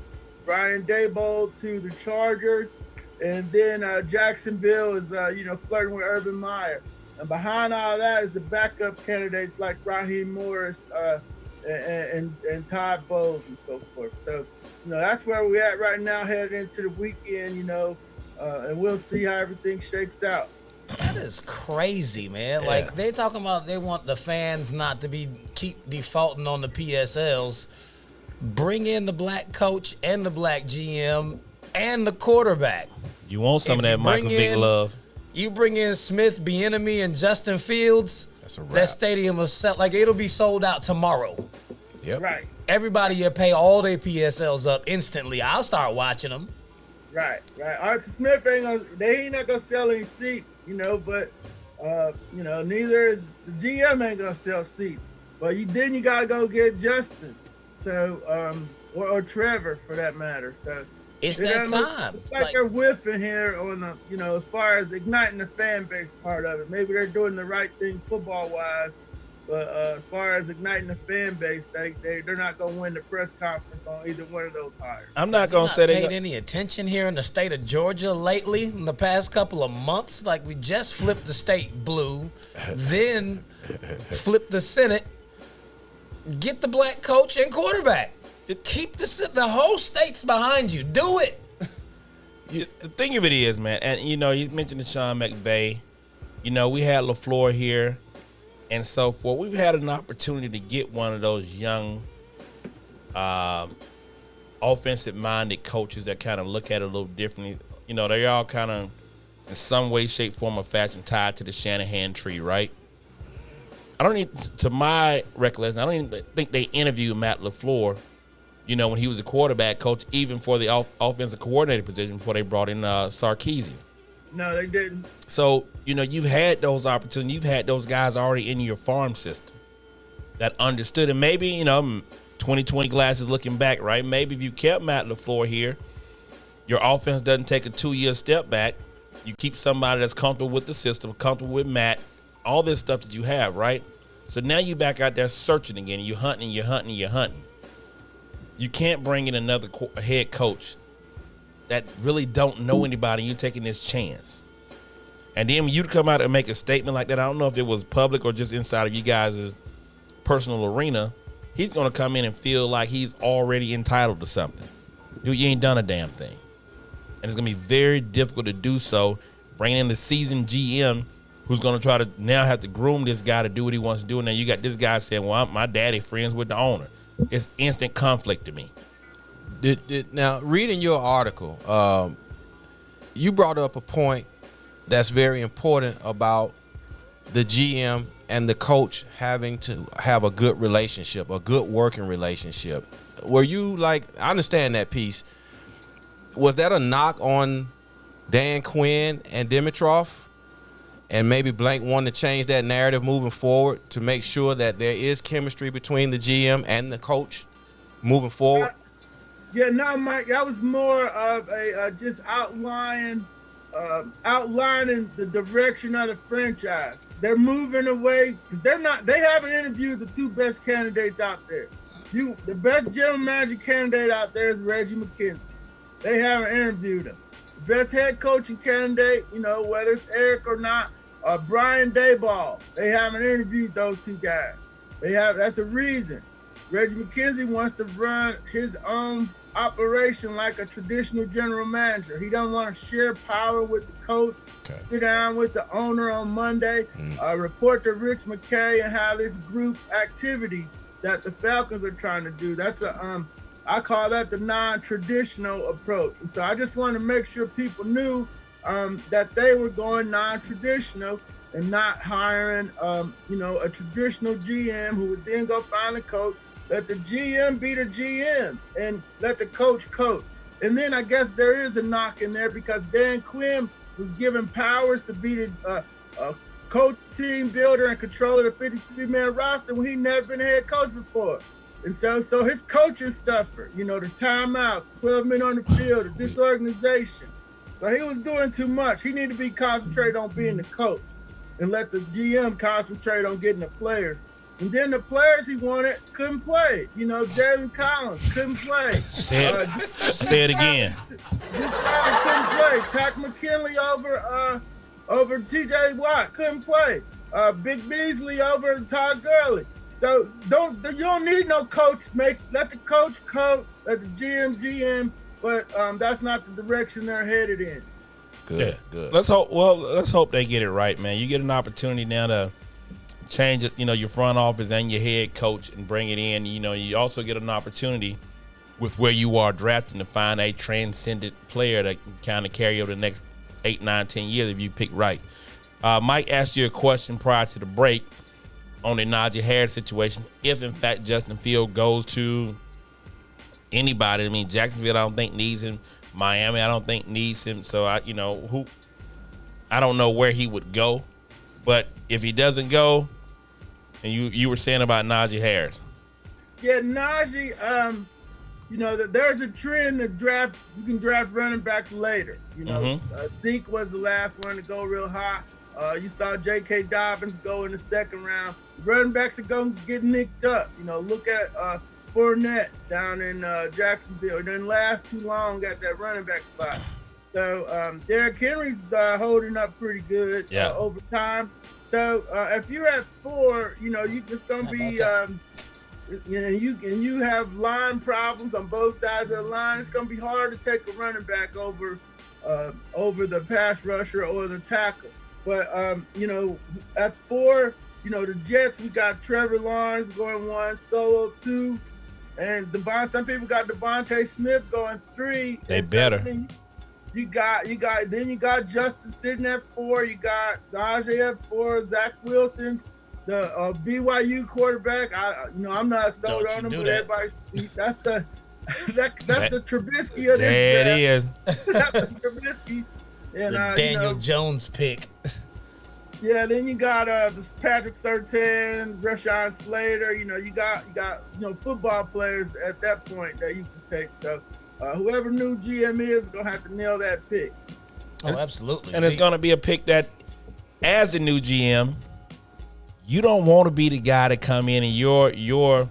Brian Daboll to the Chargers, and then Jacksonville is, flirting with Urban Meyer. And behind all that is the backup candidates like Raheem Morris and Todd Bowles and so forth. So, that's where we're at right now, heading into the weekend, and we'll see how everything shakes out. That is crazy, man. Yeah. Like, they talking about they want the fans not to keep defaulting on the PSLs. Bring in the black coach and the black GM and the quarterback. You want some of that Michael Vick love. You bring in Smith, Bieniemy, and Justin Fields. That's a wrap. That stadium is set like it'll be sold out tomorrow. Yep. Right. Everybody will pay all their PSLs up instantly. I'll start watching them. Right. Arthur Smith ain't not gonna sell any seats, but neither is the GM ain't gonna sell seats. But you gotta go get Justin. So or Trevor for that matter. So it's that time. It's like they're whiffing here on the, as far as igniting the fan base part of it. Maybe they're doing the right thing football wise, but as far as igniting the fan base, they're not gonna win the press conference on either one of those hires. I'm not gonna say they paid any attention here in the state of Georgia lately in the past couple of months. Like we just flipped the state blue, then flipped the Senate. Get the black coach and quarterback. Keep the whole state's behind you. Do it. The thing of it is, man, and you mentioned the Sean McVay. We had LaFleur here and so forth. We've had an opportunity to get one of those young offensive-minded coaches that kind of look at it a little differently. They're all kind of in some way, shape, form, or fashion tied to the Shanahan tree, right? To my recollection, I don't even think they interviewed Matt LaFleur, when he was a quarterback coach, even for the offensive coordinator position before they brought in Sarkisian. No, they didn't. So, you've had those opportunities. You've had those guys already in your farm system that understood. And maybe, 2020 glasses looking back, right? Maybe if you kept Matt LaFleur here, your offense doesn't take a 2-year step back. You keep somebody that's comfortable with the system, comfortable with Matt, all this stuff that you have, right? So now you back out there searching again. You're hunting. You can't bring in another head coach that really don't know anybody. You're taking this chance. And then when you come out and make a statement like that, I don't know if it was public or just inside of you guys' personal arena, he's going to come in and feel like he's already entitled to something. Dude, you ain't done a damn thing. And it's going to be very difficult to do so, bringing in the seasoned GM who's going to try to now have to groom this guy to do what he wants to do. And then you got this guy saying, well, my daddy friends with the owner. It's instant conflict to me. Now, reading your article, you brought up a point that's very important about the GM and the coach having to have a good relationship, a good working relationship. Were you I understand that piece. Was that a knock on Dan Quinn and Dimitroff? And maybe Blank wanted to change that narrative moving forward to make sure that there is chemistry between the GM and the coach moving forward? Yeah, no, Mike, that was more of a just outlining the direction of the franchise. They're moving away because they haven't interviewed the two best candidates out there. The best general manager candidate out there is Reggie McKenzie. They haven't interviewed him. The best head coaching candidate, whether it's Eric or not, Brian Daboll. They haven't interviewed those two guys. That's a reason. Reggie McKenzie wants to run his own operation like a traditional general manager. He doesn't want to share power with the coach, sit down with the owner on Monday, report to Rich McKay and have this group activity that the Falcons are trying to do. That's I call that the non-traditional approach. And so I just want to make sure people knew that they were going non-traditional and not hiring, a traditional GM who would then go find a coach. Let the GM be the GM and let the coach coach. And then I guess there is a knock in there because Dan Quinn was given powers to be the coach, team builder, and controller of the 53-man roster when he never been a head coach before. And so his coaches suffered, the timeouts, 12 men on the field, the disorganization. So he was doing too much. He needed to be concentrated on being the coach and let the GM concentrate on getting the players. And then the players he wanted couldn't play. Jalen Collins couldn't play. Say it again. Couldn't play. Tack McKinley over T.J. Watt couldn't play. Big Beasley over Todd Gurley. So you don't need no coach. Let the coach coach. Let the GM. But that's not the direction they're headed in. Good. Let's hope they get it right, man. You get an opportunity now to change it, your front office and your head coach and bring it in. You also get an opportunity with where you are drafting to find a transcendent player that can kind of carry over the next 8, 9, 10 years if you pick right. Mike asked you a question prior to the break on the Najee Harris situation. If, in fact, Justin Fields goes to anybody, I mean, Jacksonville, I don't think needs him. Miami, I don't think needs him. So, I don't know where he would go. But if he doesn't go, and you were saying about Najee Harris. Yeah, Najee, there's a trend to draft. You can draft running backs later. Zeke was the last one to go real high. You saw J.K. Dobbins go in the second round. Running backs are going to get nicked up. Look at Fournette down in Jacksonville. It didn't last too long at that running back spot. So Derrick Henry's holding up pretty good over time. So if you're at 4, you just going to be you have line problems on both sides of the line. It's going to be hard to take a running back over the pass rusher or the tackle. But at 4, the Jets, we got Trevor Lawrence going 1, Solo 2, and some people got Devontae Smith going 3. They better. You got Justin sitting at 4. You got Najee at 4. Zach Wilson, the BYU quarterback. I'm not sold on him, but everybody, that's the Trubisky of this. There it is. That's the Trubisky. And the Daniel Jones pick. Yeah, then you got Patrick Surtain, Rashawn Slater. You got football players at that point that you can take. So whoever new GM is gonna have to nail that pick. Oh, absolutely. And it's gonna be a pick that, as the new GM, you don't want to be the guy to come in and your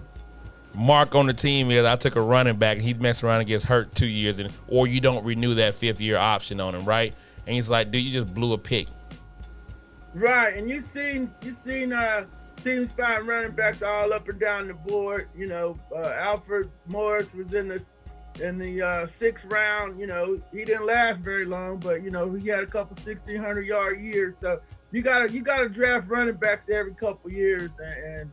mark on the team is I took a running back and he messed around and gets hurt 2 years, or you don't renew that 5th-year option on him, right? And he's like, dude, you just blew a pick. Right, and you've seen teams find running backs all up and down the board. Alfred Morris was in the 6th round. He didn't last very long, but he had a couple 1,600-yard years. So you gotta draft running backs every couple years, and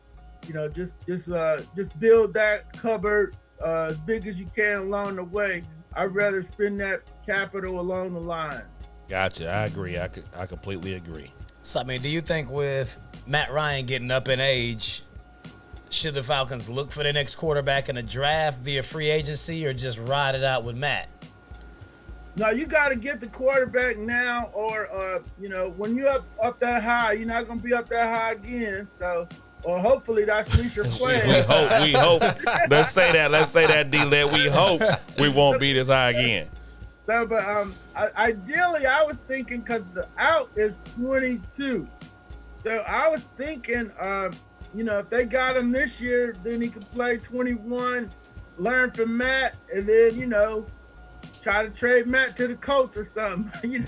just build that cupboard as big as you can along the way. I'd rather spend that capital along the line. Gotcha. I agree. I completely agree. So, I mean, do you think with Matt Ryan getting up in age, should the Falcons look for their next quarterback in a draft via free agency or just ride it out with Matt? No, you got to get the quarterback now, or when you're up that high, you're not going to be up that high again. So, or hopefully that's at least your plan. We hope. Let's say that, D-Led. We hope we won't be this high again. So, but ideally, I was thinking because the out is 22. So I was thinking, if they got him this year, then he could play 21, learn from Matt, and then, try to trade Matt to the Colts or something,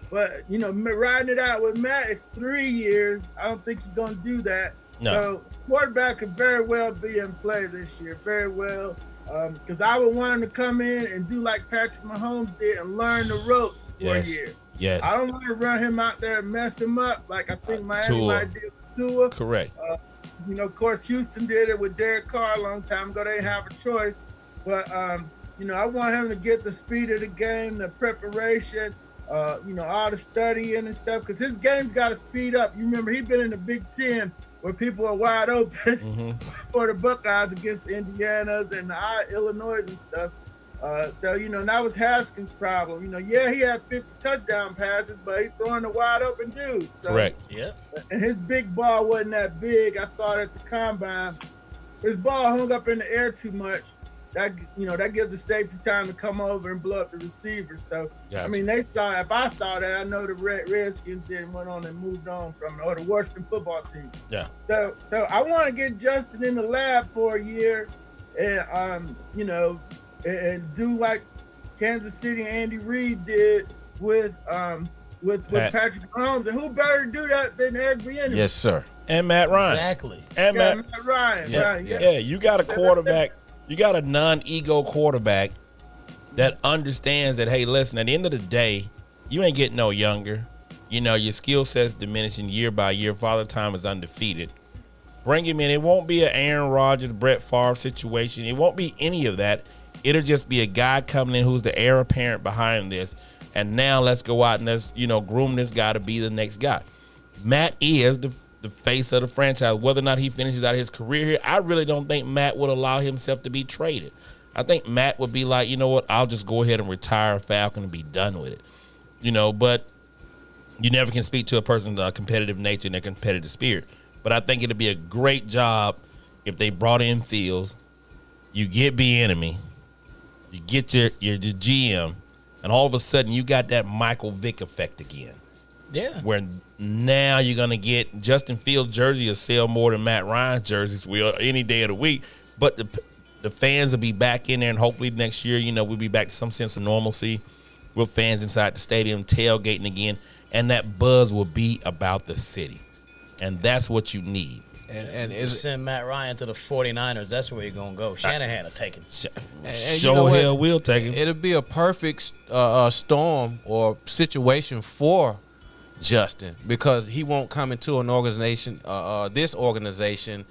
But, riding it out with Matt is 3 years. I don't think he's going to do that. No. So quarterback could very well be in play this year, very well. Because I would want him to come in and do like Patrick Mahomes did and learn the ropes for a year. Yes. I don't want to run him out there and mess him up like I think Miami might do with Tua. Correct. Of course, Houston did it with Derek Carr a long time ago. They didn't have a choice. But, I want him to get the speed of the game, the preparation, all the studying and stuff. Because his game's got to speed up. You remember, he's been in the Big Ten where people are wide open for the Buckeyes against Indiana's and Illinois and stuff. So that was Haskins' problem. He had 50 touchdown passes, but he's throwing the wide open dude. So, correct. Yeah. And his big ball wasn't that big. I saw it at the combine. His ball hung up in the air too much. That gives the safety time to come over and blow up the receiver. So Gotcha. I mean, they saw that. If I saw that, I know the Redskins did and went on and moved on from it, or the Washington football team. Yeah. So I want to get Justin in the lab for a year, and and do like Kansas City and Andy Reid did with Patrick Mahomes. And who better to do that than Eric Bieniemy? Yes, sir. And Matt Ryan. Exactly. And Matt Ryan. Yeah. Right, Yeah. You got a quarterback. You got a non-ego quarterback that understands that, hey, listen, at the end of the day, you ain't getting no younger. Your skill set's diminishing year by year. Father Time is undefeated. Bring him in. It won't be an Aaron Rodgers, Brett Favre situation. It won't be any of that. It'll just be a guy coming in who's the heir apparent behind this. and now let's go out and let's groom this guy to be the next guy. Matt is the face of the franchise. Whether or not he finishes out his career here, I really don't think Matt would allow himself to be traded. I think Matt would be like, you know what, I'll just go ahead and retire a Falcon and be done with it. But you never can speak to a person's competitive nature and their competitive spirit. But I think it'd be a great job if they brought in Fields, you get Bieniemy, you get your GM, and all of a sudden you got that Michael Vick effect again. Yeah. Where now you're going to get Justin Fields' jersey will sell more than Matt Ryan's jerseys will any day of the week. But the fans will be back in there, and hopefully next year, we'll be back to some sense of normalcy with fans inside the stadium tailgating again, and that buzz will be about the city. And that's what you need. And you send Matt Ryan to the 49ers, that's where you're going to go. Shanahan will take him. Hell will take him. It'll be a perfect storm or situation for Justin, because he won't come into an organization, this organization,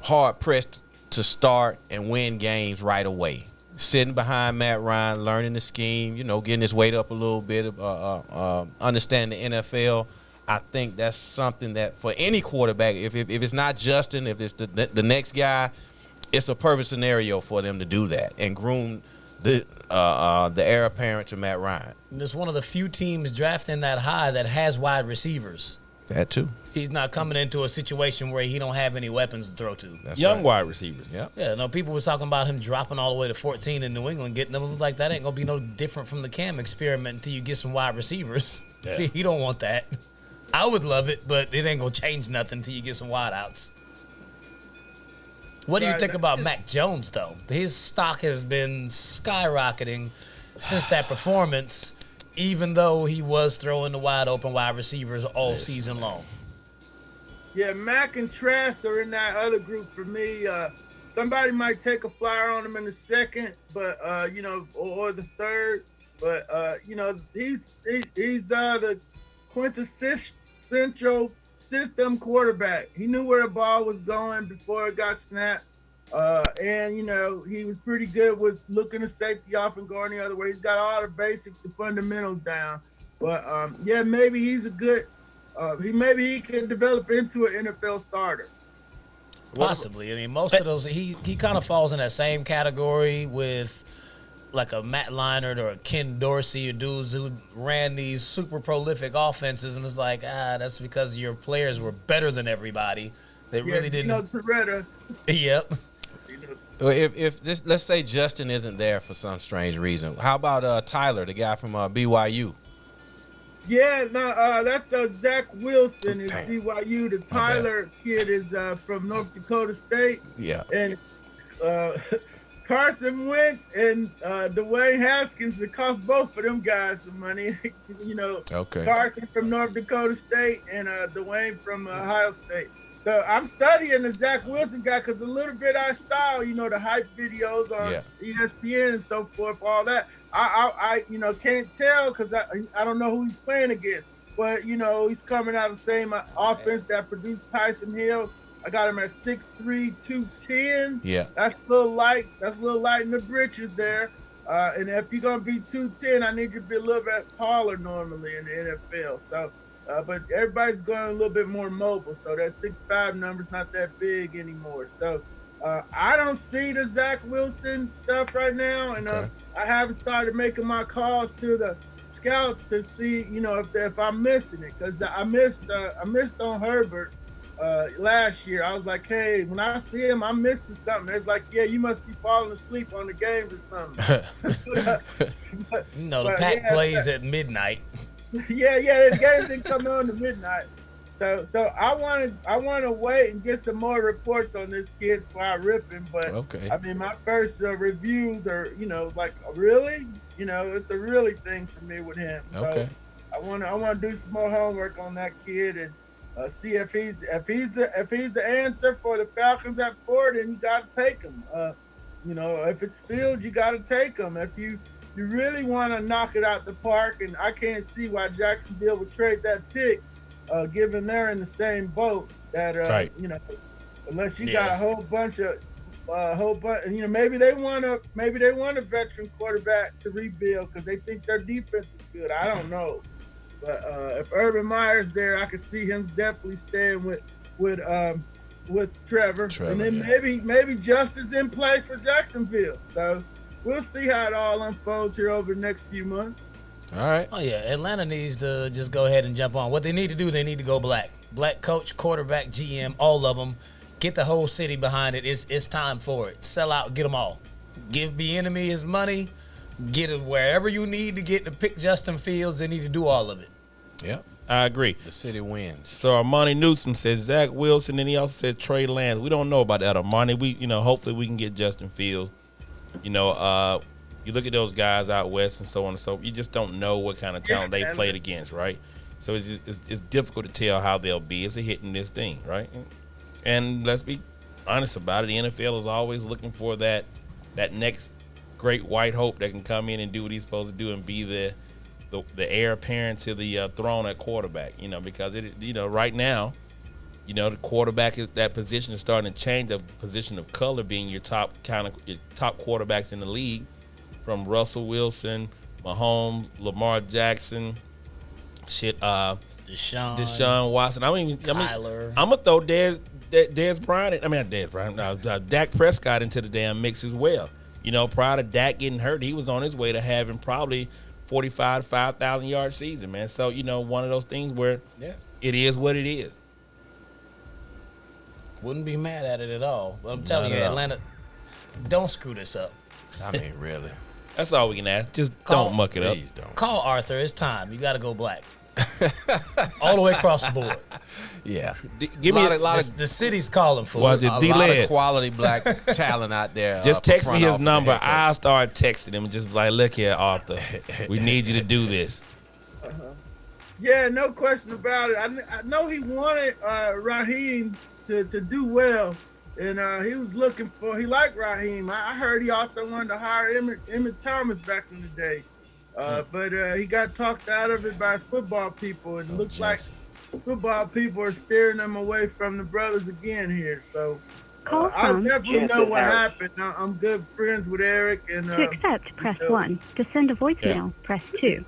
hard pressed to start and win games right away. Sitting behind Matt Ryan, learning the scheme, getting his weight up a little bit, understanding the NFL. I think that's something that for any quarterback, if it's not Justin, if it's the next guy, it's a perfect scenario for them to do that and groom the heir apparent to Matt Ryan. And it's one of the few teams drafting that high that has wide receivers. That too. He's not coming into a situation where he don't have any weapons to throw to. That's Young right. wide receivers. Yeah. Yeah, no, people were talking about him dropping all the way to 14 in New England, getting them like that ain't gonna be no different from the Cam experiment until you get some wide receivers. Yeah. He don't want that. I would love it, but it ain't gonna change nothing until you get some wideouts. What do you think about Mac Jones, though? His stock has been skyrocketing since that performance, even though he was throwing the wide open wide receivers all season long. Yeah, Mac and Trask are in that other group for me. Somebody might take a flyer on him in the second, but or the third. But he's the quintessential system quarterback. He knew where the ball was going before it got snapped. And he was pretty good with looking the safety off and going the other way. He's got all the basics and fundamentals down. But maybe he's a good maybe he can develop into an NFL starter. Possibly. I mean, most of those he kind of falls in that same category with like a Matt Leinart or a Ken Dorsey, or dudes who ran these super prolific offenses, and it's like, that's because your players were better than everybody. They really didn't. Toretta. Yep. If this, let's say Justin isn't there for some strange reason, how about Tyler, the guy from BYU? Yeah, no, that's Zach Wilson is BYU. The Tyler kid is from North Dakota State. Yeah. And Carson Wentz and Dwayne Haskins, it cost both of them guys some money. Okay. Carson from North Dakota State and Dwayne from Ohio State. So I'm studying the Zach Wilson guy because a little bit I saw, the hype videos on ESPN and so forth, all that. I can't tell because I don't know who he's playing against. But, he's coming out of the same offense that produced Tyson Hill. I got him at 6'3", 210. Yeah. That's a little light. That's a little light in the britches there. And if you're going to be 210, I need you to be a little bit taller normally in the NFL. So, but everybody's going a little bit more mobile. So that 6'5" number's not that big anymore. So I don't see the Zach Wilson stuff right now. And I haven't started making my calls to the scouts to see, if I'm missing it. Because I missed on Herbert. Last year, I was like, hey, when I see him, I'm missing something. It's like, yeah, you must be falling asleep on the games or something. The pack plays at midnight. Yeah, the games didn't come on at midnight. So I want to wait and get some more reports on this kid before I rip him. But okay. I mean, my first reviews are, like, really, it's a really thing for me with him. Okay. So I want to do some more homework on that kid and see if he's the answer for the Falcons at 4, then you got to take him. If it's Fields, you got to take him. If you really want to knock it out the park, and I can't see why Jacksonville would trade that pick, given they're in the same boat. That right. Unless you got a whole bunch of a whole bunch. You know, maybe they want a veteran quarterback to rebuild because they think their defense is good. I don't know, but if Urban Meyer's there, I could see him definitely staying with Trevor, and then maybe Justice in play for Jacksonville. So we'll see how it all unfolds here over the next few months. All right. Oh, yeah. Atlanta needs to just go ahead and jump on. What they need to do, they need to go black. Black coach, quarterback, GM, all of them. Get the whole city behind it. It's time for it. Sell out. Get them all. Give the enemy his money. Get it wherever you need to get to pick Justin Fields. They need to do all of it. Yep. I agree. The city wins. So Armani Newsom says Zach Wilson, and he also said Trey Lance. We don't know about that, Armani. Hopefully we can get Justin Fields. You look at those guys out west and so on and so forth. You just don't know what kind of talent they played against, right? So it's difficult to tell how they'll be. It's a hit and miss thing, right? And let's be honest about it. The NFL is always looking for that next great white hope that can come in and do what he's supposed to do and be the heir apparent to the throne at quarterback. Because right now, the quarterback is that position is starting to change. The position of color being your top quarterbacks in the league. From Russell Wilson, Mahomes, Lamar Jackson, Deshaun Watson. Kyler. I'm gonna throw Dak Prescott into the damn mix as well. Prior to Dak getting hurt, he was on his way to having probably 5,000 yard season, man. So one of those things where it is what it is. Wouldn't be mad at it at all. But I'm telling you, Atlanta, don't screw this up. I mean, really. That's all we can ask. Just don't muck it up. Please don't. Call Arthur. It's time. You got to go black. All the way across the board. Yeah. Give me a lot of the city's calling for Was it. it a lot of quality black talent out there. Just text for me front his office number. and head coach. I'll start texting him and just like, look here, Arthur. We need you to do this. Yeah, no question about it. I know he wanted Raheem to do well, and he liked Raheem. I heard he also wanted to hire Emmett Thomas back in the day. But he got talked out of it by football people, and it looks like football people are steering them away from the brothers again here. So I definitely know what happened. I'm good friends with Eric. And to accept, press 1. To send a voicemail, press 2.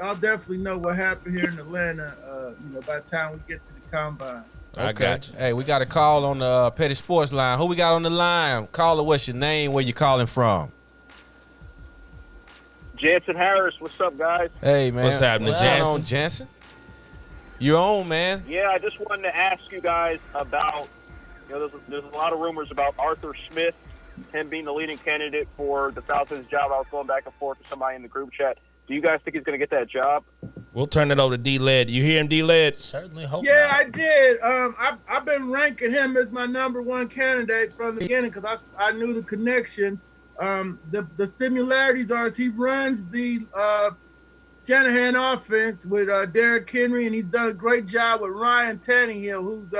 I'll definitely know what happened here in Atlanta, by the time we get to the combine. I got you. Hey, we got a call on the Petty Sports line. Who we got on the line? Caller, what's your name? Where you calling from? Jansen Harris, what's up, guys? Hey, man. What's happening, What's Jansen? going on, Jansen? You're on, man. Yeah, I just wanted to ask you guys about, there's a lot of rumors about Arthur Smith, him being the leading candidate for the Falcons job. I was going back and forth with somebody in the group chat. Do you guys think he's going to get that job? We'll turn it over to D-Led. You hear him, D-Led? Certainly hope Yeah, not. I did. I've been ranking him as my number one candidate from the beginning because I knew the connections. The similarities are he runs the Shanahan offense with Derrick Henry, and he's done a great job with Ryan Tannehill, who's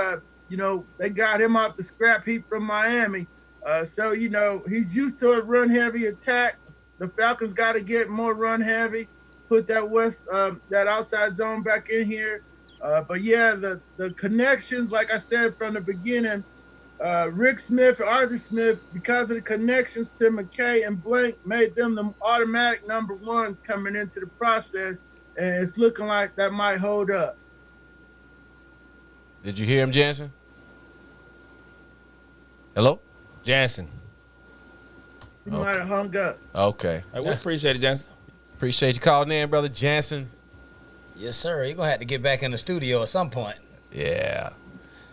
they got him off the scrap heap from Miami. So he's used to a run heavy attack. The Falcons got to get more run heavy, put that outside zone back in here. But yeah, the connections, like I said from the beginning, Rick Smith and Arthur Smith, because of the connections to McKay and Blank, made them the automatic number ones coming into the process, and it's looking like that might hold up. Did you hear him, Jansen? Hello? Jansen. He might have hung up. Okay. Hey, we appreciate it, Jansen. Appreciate you calling in, brother Jansen. Yes, sir. You're going to have to get back in the studio at some point. Yeah.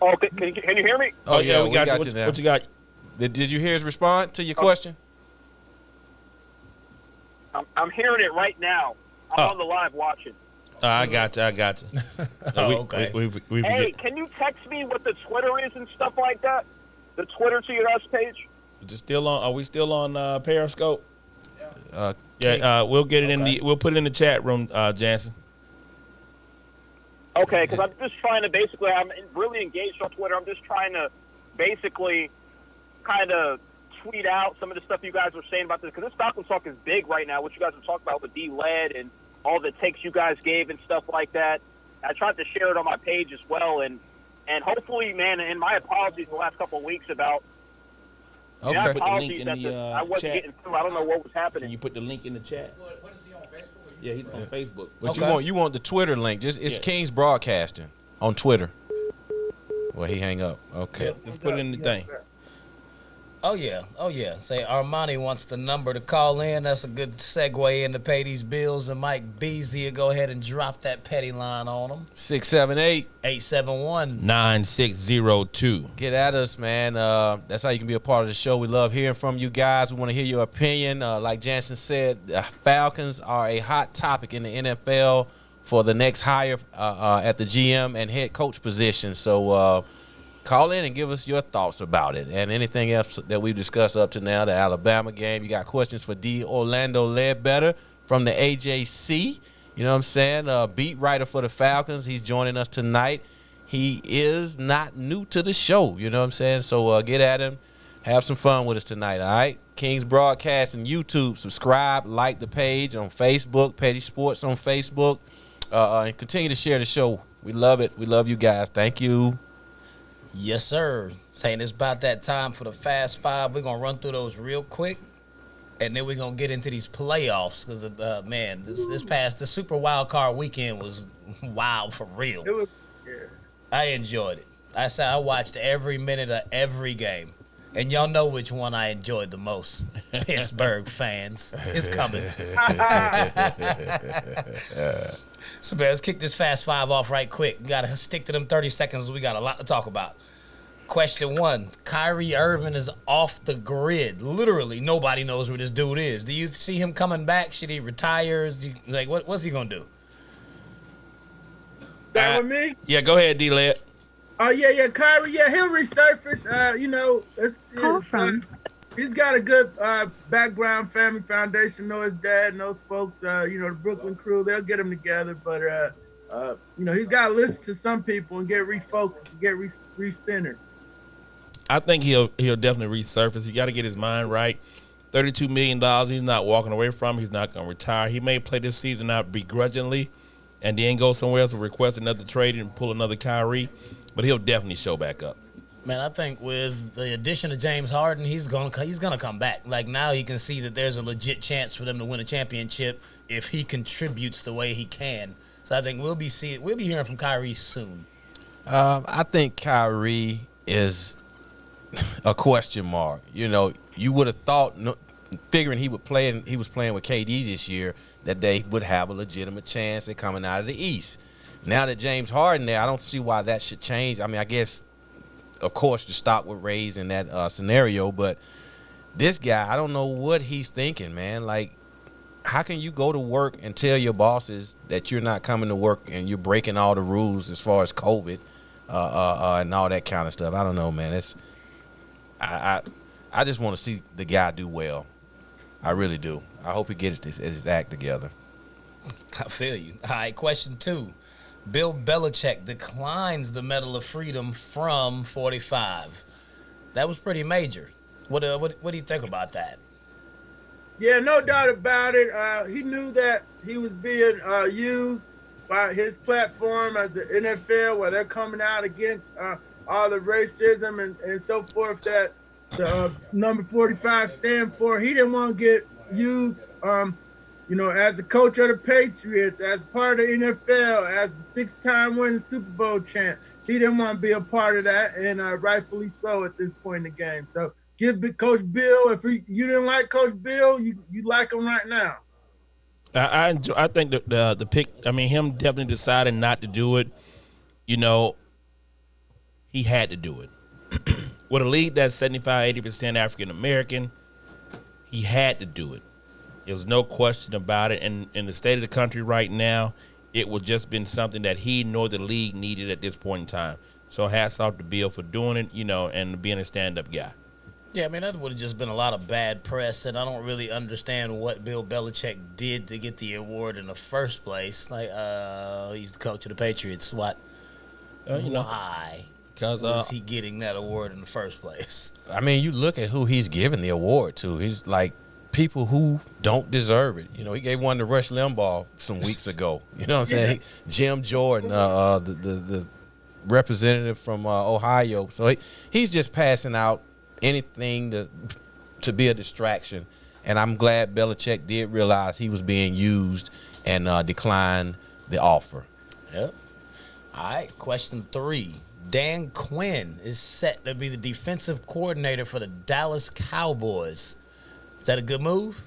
Oh, can you hear me? Oh, yeah, we got you you. now. What you got? Did you hear his response to your question? I'm hearing it right now. I'm on the live watching. I got you. Okay. Hey, can you text me what the Twitter is and stuff like that? The Twitter to your us page? Are we still on Periscope? Yeah. We'll get it we'll put it in the chat room, Jansen. Okay, because I'm just trying to I'm really engaged on Twitter. I'm just trying to basically kind of tweet out some of the stuff you guys were saying about this, because this Falcons talk is big right now, what you guys are talking about with D-Led and all the takes you guys gave and stuff like that. I tried to share it on my page as well, and hopefully, man, and my apologies the last couple of weeks about Okay. Yeah, Put the link in the I wasn't chat. getting through. I don't know what was Can happening. you put the link in the chat? What is he on Facebook? Yeah, he's on Facebook. What Okay. you want the Twitter link. It's Yeah. Kingz Broadcasting on Twitter. Well, he hang up. Okay. Yep, just put it in the thing. Oh yeah. Say Armani wants the number to call in. That's a good segue in to pay these bills. And Mike Beasley will go ahead and drop that petty line on him. 678. 871. 9602. Get at us, man. That's how you can be a part of the show. We love hearing from you guys. We want to hear your opinion. Like Jansen said, the Falcons are a hot topic in the NFL for the next hire at the GM and head coach position. So call in and give us your thoughts about it and anything else that we've discussed up to now. The Alabama game. You got questions for D. Orlando Ledbetter from the AJC. You know what I'm saying? Beat writer for the Falcons. He's joining us tonight. He is not new to the show. You know what I'm saying? So get at him. Have some fun with us tonight, all right? Kingz Broadcast and YouTube. Subscribe, like the page on Facebook, Petty Sports on Facebook, and continue to share the show. We love it. We love you guys. Thank you. Yes, sir. Saying it's about that time for the Fast Five. We're going to run through those real quick, and then we're going to get into these playoffs because, man, the Super Wild Card weekend was wild for real. It was, yeah. I enjoyed it. I watched every minute of every game, and y'all know which one I enjoyed the most. Pittsburgh fans. It's coming. So, man, let's kick this Fast Five off right quick. We got to stick to them 30 seconds. We got a lot to talk about. Question 1. Kyrie Irving is off the grid. Literally, nobody knows where this dude is. Do you see him coming back? Should he retire? What's he going to do? That with me? Yeah, go ahead, D-Led. Oh, yeah, Kyrie, yeah, he'll resurface. Call from. He's got a good background, family foundation. Know his dad, knows folks. The Brooklyn crew, they'll get him together. But he's got to listen to some people and get refocused, get recentered. I think he'll definitely resurface. He got to get his mind right. $32 million, he's not walking away from. He's not going to retire. He may play this season out begrudgingly and then go somewhere else and request another trade and pull another Kyrie. But he'll definitely show back up. Man, I think with the addition of James Harden, he's gonna come back. Like, now he can see that there's a legit chance for them to win a championship if he contributes the way he can. So I think we'll be hearing from Kyrie soon. I think Kyrie is a question mark. You know, you would have thought, figuring he was playing with KD this year, that they would have a legitimate chance at coming out of the East. Now that James Harden there, I don't see why that should change. I mean, I guess, of course, the stock would raise in that scenario, but this guy, I don't know what he's thinking, man. Like, how can you go to work and tell your bosses that you're not coming to work and you're breaking all the rules as far as COVID and all that kind of stuff? I don't know, man. I just want to see the guy do well. I really do. I hope he gets his act together. I feel you. All right, question 2. Bill Belichick declines the Medal of Freedom from 45. That was pretty major. What do you think about that? Yeah, no doubt about it. He knew that he was being used by his platform as the NFL, where they're coming out against all the racism and so forth that the number 45 stand for. He didn't want to get used as the coach of the Patriots, as part of the NFL, as the 6-time winning Super Bowl champ. He didn't want to be a part of that, and rightfully so at this point in the game. So give Coach Bill, if you didn't like Coach Bill, you like him right now. I think the pick, I mean, him definitely deciding not to do it, he had to do it. With a league that's 75-80% African-American, he had to do it. There's no question about it. And in the state of the country right now, it would just been something that he nor the league needed at this point in time. So hats off to Bill for doing it, and being a stand-up guy. Yeah, I mean, that would have just been a lot of bad press, and I don't really understand what Bill Belichick did to get the award in the first place. Like, he's the coach of the Patriots. What? Why was he getting that award in the first place? I mean, you look at who he's giving the award to. He's like people who don't deserve it. He gave one to Rush Limbaugh some weeks ago. You know what I'm saying? Jim Jordan, the representative from Ohio. So he's just passing out anything to be a distraction. And I'm glad Belichick did realize he was being used and declined the offer. Yep. All right, question 3. Dan Quinn is set to be the defensive coordinator for the Dallas Cowboys. Is that a good move?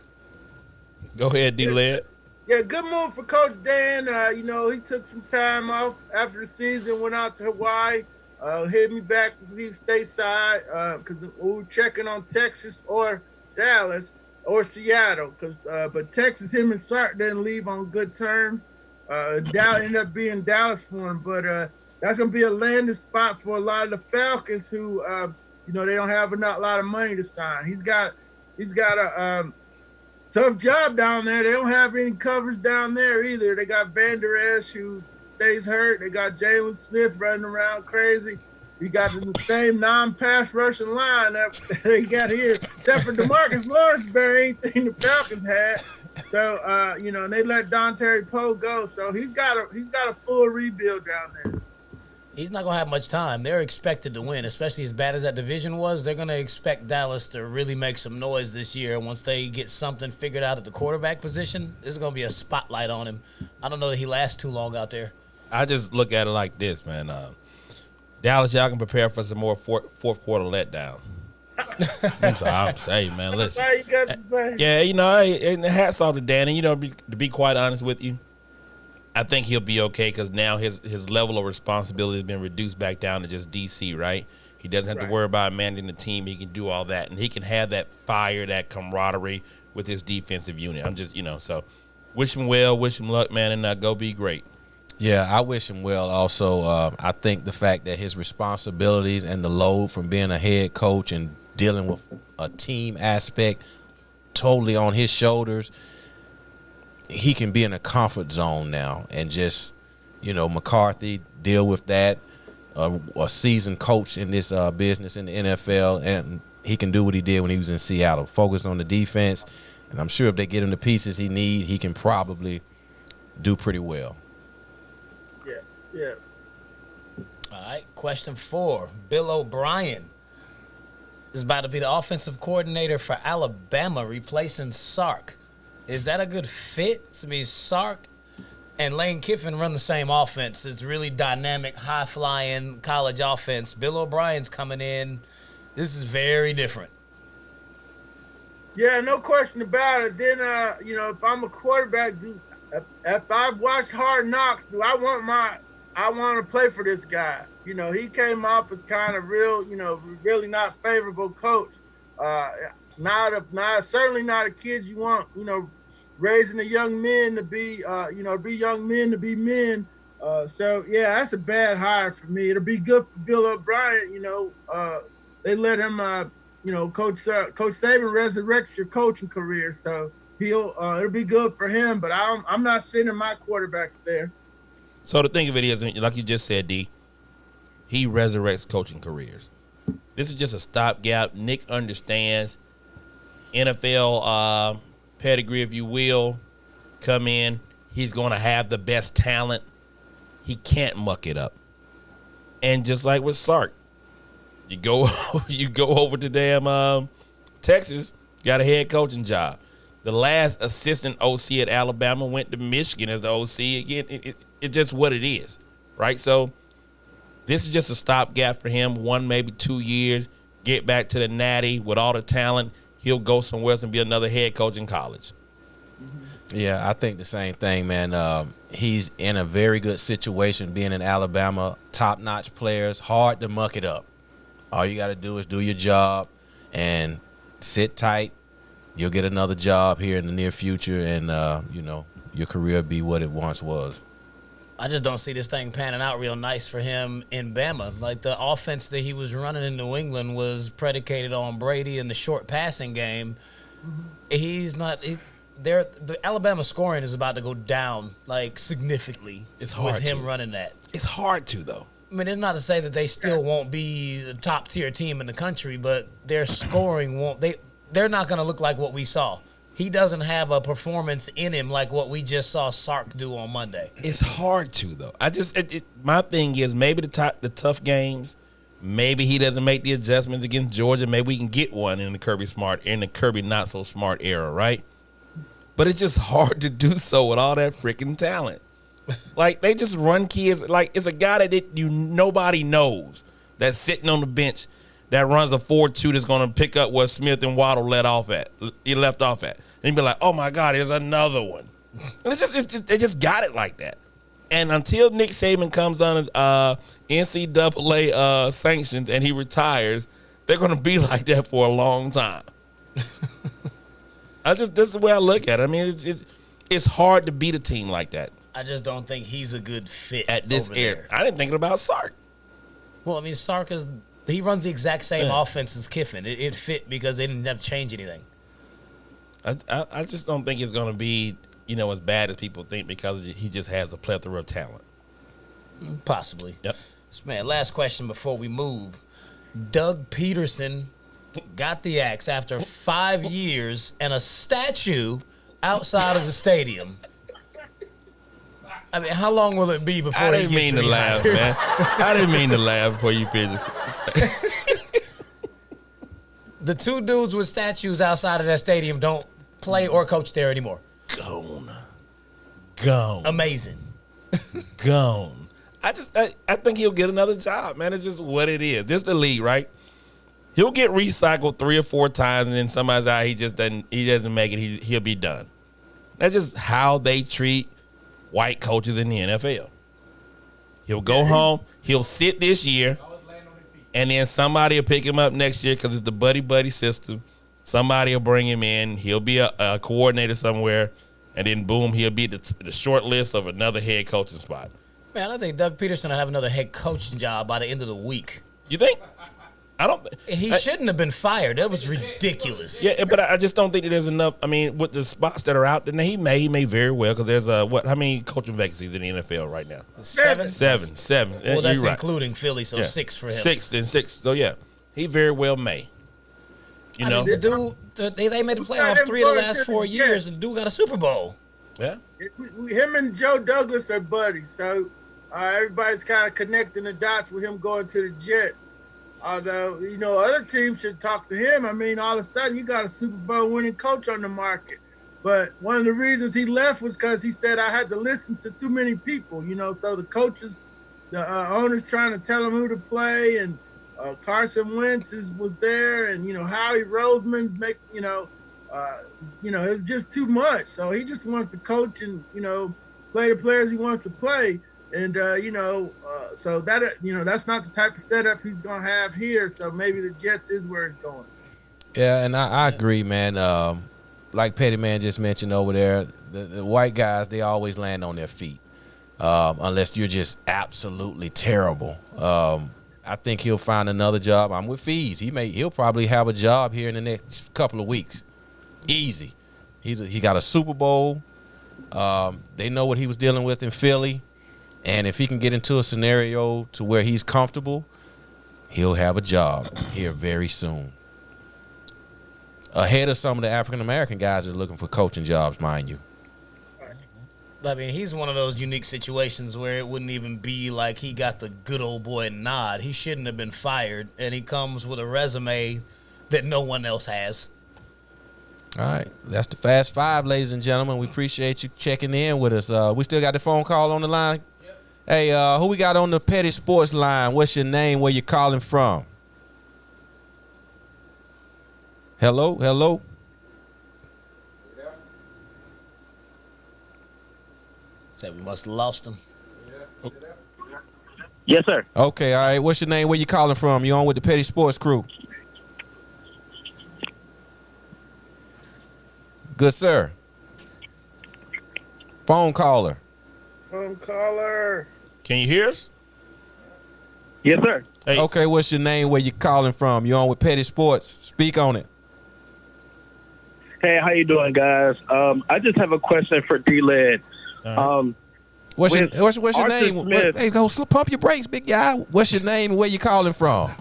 Go ahead, D-Led. Yeah, good move for Coach Dan. You know, he took some time off after the season, went out to Hawaii, hit me back because he was stateside because we were checking on Texas or Dallas or Seattle. But Texas, him and Sark didn't leave on good terms. Dallas ended up being Dallas for him. But that's going to be a landing spot for a lot of the Falcons who, you know, they don't have a lot of money to sign. He's got a tough job down there. They don't have any covers down there either. They got Van Der Esch who stays hurt. They got Jalen Smith running around crazy. We got the same non-pass rushing line that they got here, except for DeMarcus Lawrence bear anything the Falcons had. So you know, and they let Dontari Poe go. So he's got a full rebuild down there. He's not going to have much time. They're expected to win, especially as bad as that division was. They're going to expect Dallas to really make some noise this year. Once they get something figured out at the quarterback position, there's going to be a spotlight on him. I don't know that he lasts too long out there. I just look at it like this, man. Dallas, y'all can prepare for some more fourth quarter letdown. I'm saying, man, listen. That's all you got to say. Yeah, you know, and hats off to Danny. You know, to be quite honest with you, I think he'll be okay because now his level of responsibility has been reduced back down to just DC, right? He doesn't have to worry about managing the team. He can do all that, and he can have that fire, that camaraderie with his defensive unit. I'm just, you know, so wish him well, wish him luck, man, and go be great. Yeah, I wish him well also. I think the fact that his responsibilities and the load from being a head coach and dealing with a team aspect totally on his shoulders, he can be in a comfort zone now and just, you know, McCarthy deal with that, a seasoned coach in this business in the NFL, and he can do what he did when he was in Seattle, focus on the defense, and I'm sure if they get him the pieces he need, he can probably do pretty well. Yeah. All right, question 4. Bill O'Brien is about to be the offensive coordinator for Alabama, replacing Sark. Is that a good fit? I mean, Sark and Lane Kiffin run the same offense. It's really dynamic, high-flying college offense. Bill O'Brien's coming in. This is very different. Yeah, no question about it. Then, you know, if I'm a quarterback, if I've watched Hard Knocks, I want to play for this guy. You know, he came off as kind of real, you know, really not favorable coach. Certainly not a kid you want, you know, raising the young men to be, you know, be young men to be men. So, yeah, that's a bad hire for me. It'll be good for Bill O'Brien. You know, they let him, you know, Coach Saban resurrects your coaching career. So it'll be good for him. But I'm not sending my quarterbacks there. So the thing of it is, like you just said, D, he resurrects coaching careers. This is just a stopgap. Nick understands NFL pedigree, if you will, come in. He's going to have the best talent. He can't muck it up. And just like with Sark, you go over to damn Texas, got a head coaching job. The last assistant OC at Alabama went to Michigan as the OC. Again, it's just what it is, right? So this is just a stopgap for him, 1, maybe 2 years, get back to the natty with all the talent. He'll go somewhere else and be another head coach in college. Yeah, I think the same thing, man. He's in a very good situation being in Alabama, top-notch players, hard to muck it up. All you got to do is do your job and sit tight. You'll get another job here in the near future, and, you know, your career be what it once was. I just don't see this thing panning out real nice for him in Bama. Like, the offense that he was running in New England was predicated on Brady and the short passing game. He's not the Alabama scoring is about to go down, like, significally. It's hard with him running that. It's hard to, though. I mean, it's not to say that they still won't be the top-tier team in the country, but their scoring won't – they're not going to look like what we saw. He doesn't have a performance in him like what we just saw Sark do on Monday. It's hard to, though. My thing is maybe the tough games, Maybe he doesn't make the adjustments against Georgia. Maybe we can get one in the Kirby not so smart era, right? But it's just hard to do so with all that freaking talent. Like, they just run kids. Like, it's a guy that nobody knows that's sitting on the bench that runs a 4-2 that's going to pick up where Smith and Waddle left off at. And you be like, oh, my God, there's another one. And they just got it like that. And until Nick Saban comes on NCAA sanctions and he retires, they're going to be like that for a long time. This is the way I look at it. I mean, it's hard to beat a team like that. I just don't think he's a good fit at this over era. there. I didn't think about Sark. Well, I mean, Sark he runs the exact same offense as Kiffin. It fit because they didn't have to change anything. I just don't think it's going to be, as bad as people think because he just has a plethora of talent. Possibly. Yep. Man, last question before we move. Doug Pederson got the axe after 5 years and a statue outside of the stadium. I mean, how long will it be before I he didn't gets mean to laugh, rehired? man. I didn't mean to laugh before you finished. The two dudes with statues outside of that stadium don't play or coach there anymore. Gone. Amazing. Gone. I think he'll get another job, man. It's just what it is. Just the league, right? He'll get recycled 3 or 4 times, and then somebody's out. He doesn't make it. He'll be done. That's just how they treat white coaches in the NFL. He'll go home. He'll sit this year, and then somebody will pick him up next year because it's the buddy system. Somebody will bring him in. He'll be a coordinator somewhere, and then boom, he'll be the short list of another head coaching spot. Man, I think Doug Pederson will have another head coaching job by the end of the week. You think? I don't. He shouldn't have been fired. That was ridiculous. Yeah, but I just don't think that there's enough. I mean, with the spots that are out there, he may very well because there's how many coaching vacancies in the NFL right now? 7? 7. Well, that's right. including Philly, so Yeah. 6 for him. 6. So yeah, he very well may. I mean, the dude, they made the playoffs 3 of the last 4 years, and the dude got a Super Bowl. Yeah. Him and Joe Douglas are buddies, so everybody's kind of connecting the dots with him going to the Jets. Although, other teams should talk to him. I mean, all of a sudden, you got a Super Bowl winning coach on the market. But one of the reasons he left was because he said, I had to listen to too many people, so the coaches, the owners trying to tell him who to play, and Carson Wentz was there, and, Howie Roseman's it was just too much. So he just wants to coach and, play the players he wants to play. And, so that, that's not the type of setup he's going to have here. So maybe the Jets is where it's going. Yeah, and I agree, man. Like Petty Man just mentioned over there, the white guys, they always land on their feet unless you're just absolutely terrible. I think he'll find another job. I'm with Feez. He'll probably have a job here in the next couple of weeks. Easy. He got a Super Bowl. They know what he was dealing with in Philly. And if he can get into a scenario to where he's comfortable, he'll have a job here very soon. Ahead of some of the African-American guys that are looking for coaching jobs, mind you. I mean, he's one of those unique situations where it wouldn't even be like he got the good old boy nod. He shouldn't have been fired, and he comes with a resume that no one else has. All right. That's the Fast Five, ladies and gentlemen. We appreciate you checking in with us. We still got the phone call on the line? Hey, who we got on the Petty Sports line? What's your name? Where you calling from? Hello? Said we must have lost him. Yes, sir. Okay, all right. What's your name? Where you calling from? You on with the Petty Sports crew? Good, sir. Phone caller. Can you hear us? Yes, sir. Hey. Okay, what's your name? Where you calling from? You on with Petty Sports? Speak on it. Hey, how you doing, guys? I just have a question for D-Led. What's your name? Smith. Hey, go pump your brakes, big guy. What's your name and where you calling from?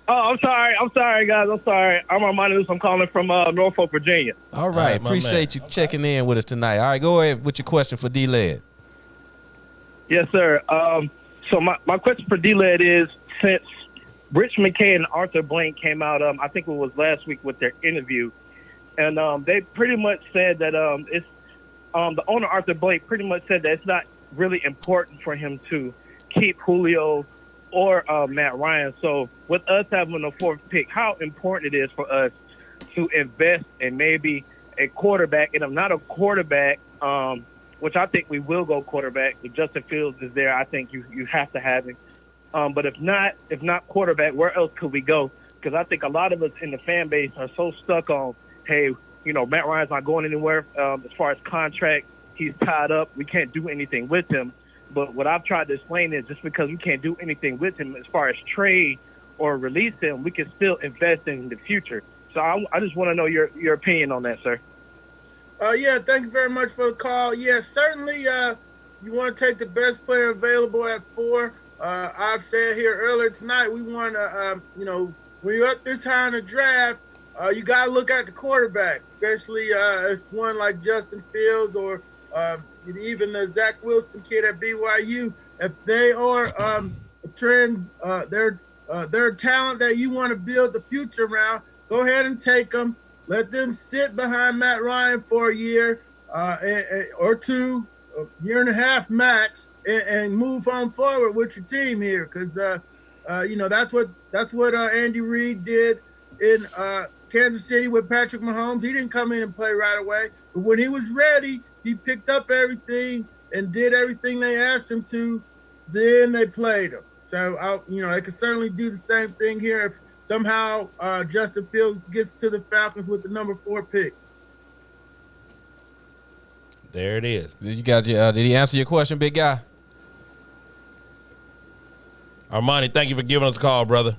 Oh, I'm sorry, guys. I'm sorry. I'm Armando. I'm calling from Norfolk, Virginia. All right, appreciate you checking in with us tonight. All right, go ahead with your question for D-Led. Yes, sir. So my question for D-Led is, since Rich McKay and Arthur Blank came out, I think it was last week with their interview, and they pretty much said that it's the owner, Arthur Blank, pretty much said that it's not really important for him to keep Julio or Matt Ryan. So with us having the 4th pick, how important it is for us to invest in maybe a quarterback, and if not a quarterback, which I think we will go quarterback. If Justin Fields is there, I think you have to have him. But if not quarterback, where else could we go? Because I think a lot of us in the fan base are so stuck on, hey, Matt Ryan's not going anywhere. As far as contract, he's tied up. We can't do anything with him. But what I've tried to explain is just because we can't do anything with him as far as trade or release him, we can still invest in the future. So I just want to know your opinion on that, sir. Yeah, thank you very much for the call. Yeah, certainly you want to take the best player available at 4. I've said here earlier tonight, we want to, when you're up this high in the draft, you got to look at the quarterback, especially if one like Justin Fields or even the Zach Wilson kid at BYU. If they are a trend, they're a talent that you want to build the future around, go ahead and take them. Let them sit behind Matt Ryan for a year or 2, a year and a half max, and move on forward with your team here, because that's what Andy Reid did in Kansas City with Patrick Mahomes. He didn't come in and play right away, but when he was ready, he picked up everything and did everything they asked him to. Then they played him. So they could certainly do the same thing here if somehow Justin Fields gets to the Falcons with the number 4 pick. There it is. Did he answer your question, big guy? Armani, thank you for giving us a call, brother.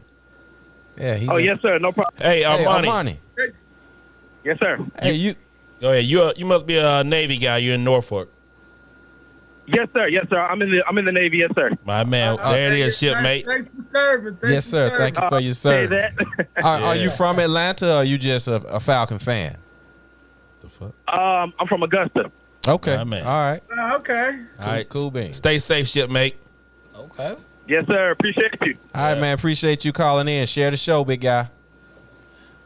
Yeah. Yes, sir. No problem. Hey, Armani. Yes, sir. Hey, Go ahead. You must be a Navy guy. You're in Norfolk. Yes, sir. Yes, sir. I'm in the Navy. Yes, sir. My man. There it is, shipmate. Thanks for serving. Yes, sir. Thank you for your service. Are you from Atlanta, or are you just a Falcon fan? The fuck? I'm from Augusta. Okay. My man. All right. Okay. All right. Cool beans. Stay safe, shipmate. Okay. Yes, sir. Appreciate you. All right, man. Appreciate you calling in. Share the show, big guy.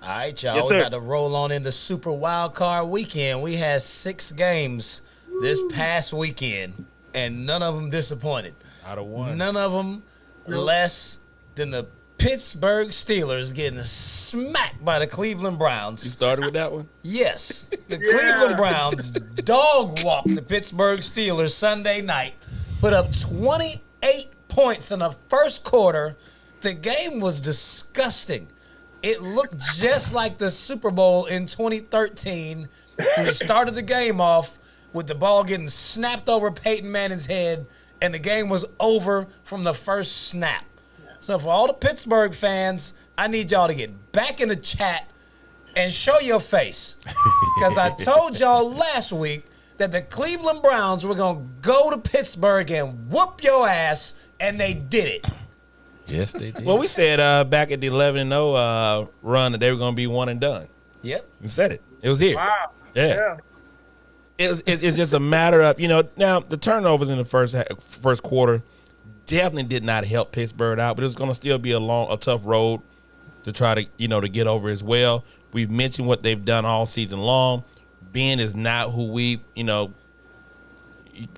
All right, y'all. Yes, We sir. got to roll on into Super Wild Card Weekend. We had 6 games this past weekend, and none of them disappointed. Out of 1. None of them less than the Pittsburgh Steelers getting smacked by the Cleveland Browns. You started with that one? Yes. The Cleveland Browns dog walked the Pittsburgh Steelers Sunday night, put up 28 points in the first quarter. The game was disgusting. It looked just like the Super Bowl in 2013 when we started the game off with the ball getting snapped over Peyton Manning's head, and the game was over from the first snap. So for all the Pittsburgh fans, I need y'all to get back in the chat and show your face. Because I told y'all last week that the Cleveland Browns were going to go to Pittsburgh and whoop your ass, and they did it. Yes, they did. Well, we said back at the 11-0 run that they were going to be one and done. Yep. We said it. It was here. Wow. Yeah. It's just a matter of, now the turnovers in the first quarter definitely did not help Pittsburgh out, but it's going to still be a tough road to try to, to get over as well. We've mentioned what they've done all season long. Ben is not who we, you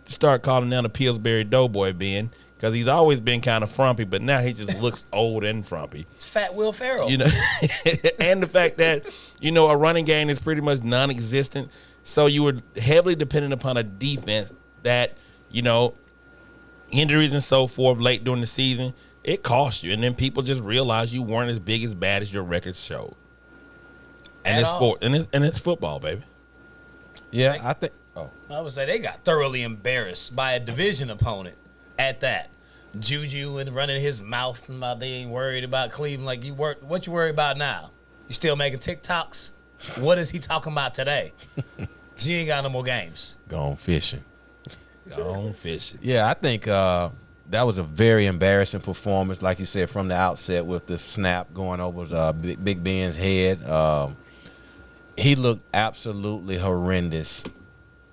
start calling down the Pillsbury Doughboy, Ben, because he's always been kind of frumpy, but now he just looks old and frumpy. It's Fat Will Ferrell. And the fact that, a running game is pretty much non-existent. So you were heavily dependent upon a defense that, injuries and so forth late during the season, it cost you. And then people just realized you weren't as big as bad as your records showed. And it's sport. And it's football, baby. Yeah, I think. Oh, I would say they got thoroughly embarrassed by a division opponent at that. Juju and running his mouth about they ain't worried about Cleveland like you were. What you worried about now? You still making TikToks? What is he talking about today? She ain't got no more games. gone fishing. Gone fishing. Yeah, I think that was a very embarrassing performance, like you said, from the outset with the snap going over Big Ben's head. He looked absolutely horrendous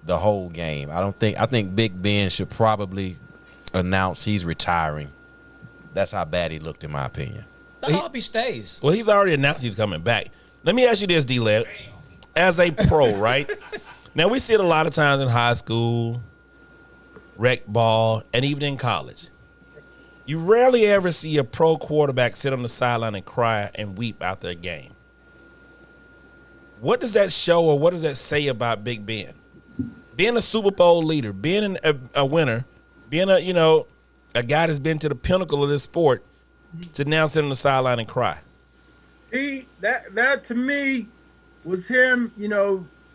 the whole game. I think Big Ben should probably announce he's retiring That's how bad he looked, in my opinion. I hope he stays. Well, he's already announced he's coming back. Let me ask you this, D-Led. As a pro, right? Now, we see it a lot of times in high school, rec ball, and even in college. You rarely ever see a pro quarterback sit on the sideline and cry and weep after a game. What does that show, or what does that say about Big Ben? Being a Super Bowl leader, being a winner, being a guy that's been to the pinnacle of this sport, to now sit on the sideline and cry. That to me was him,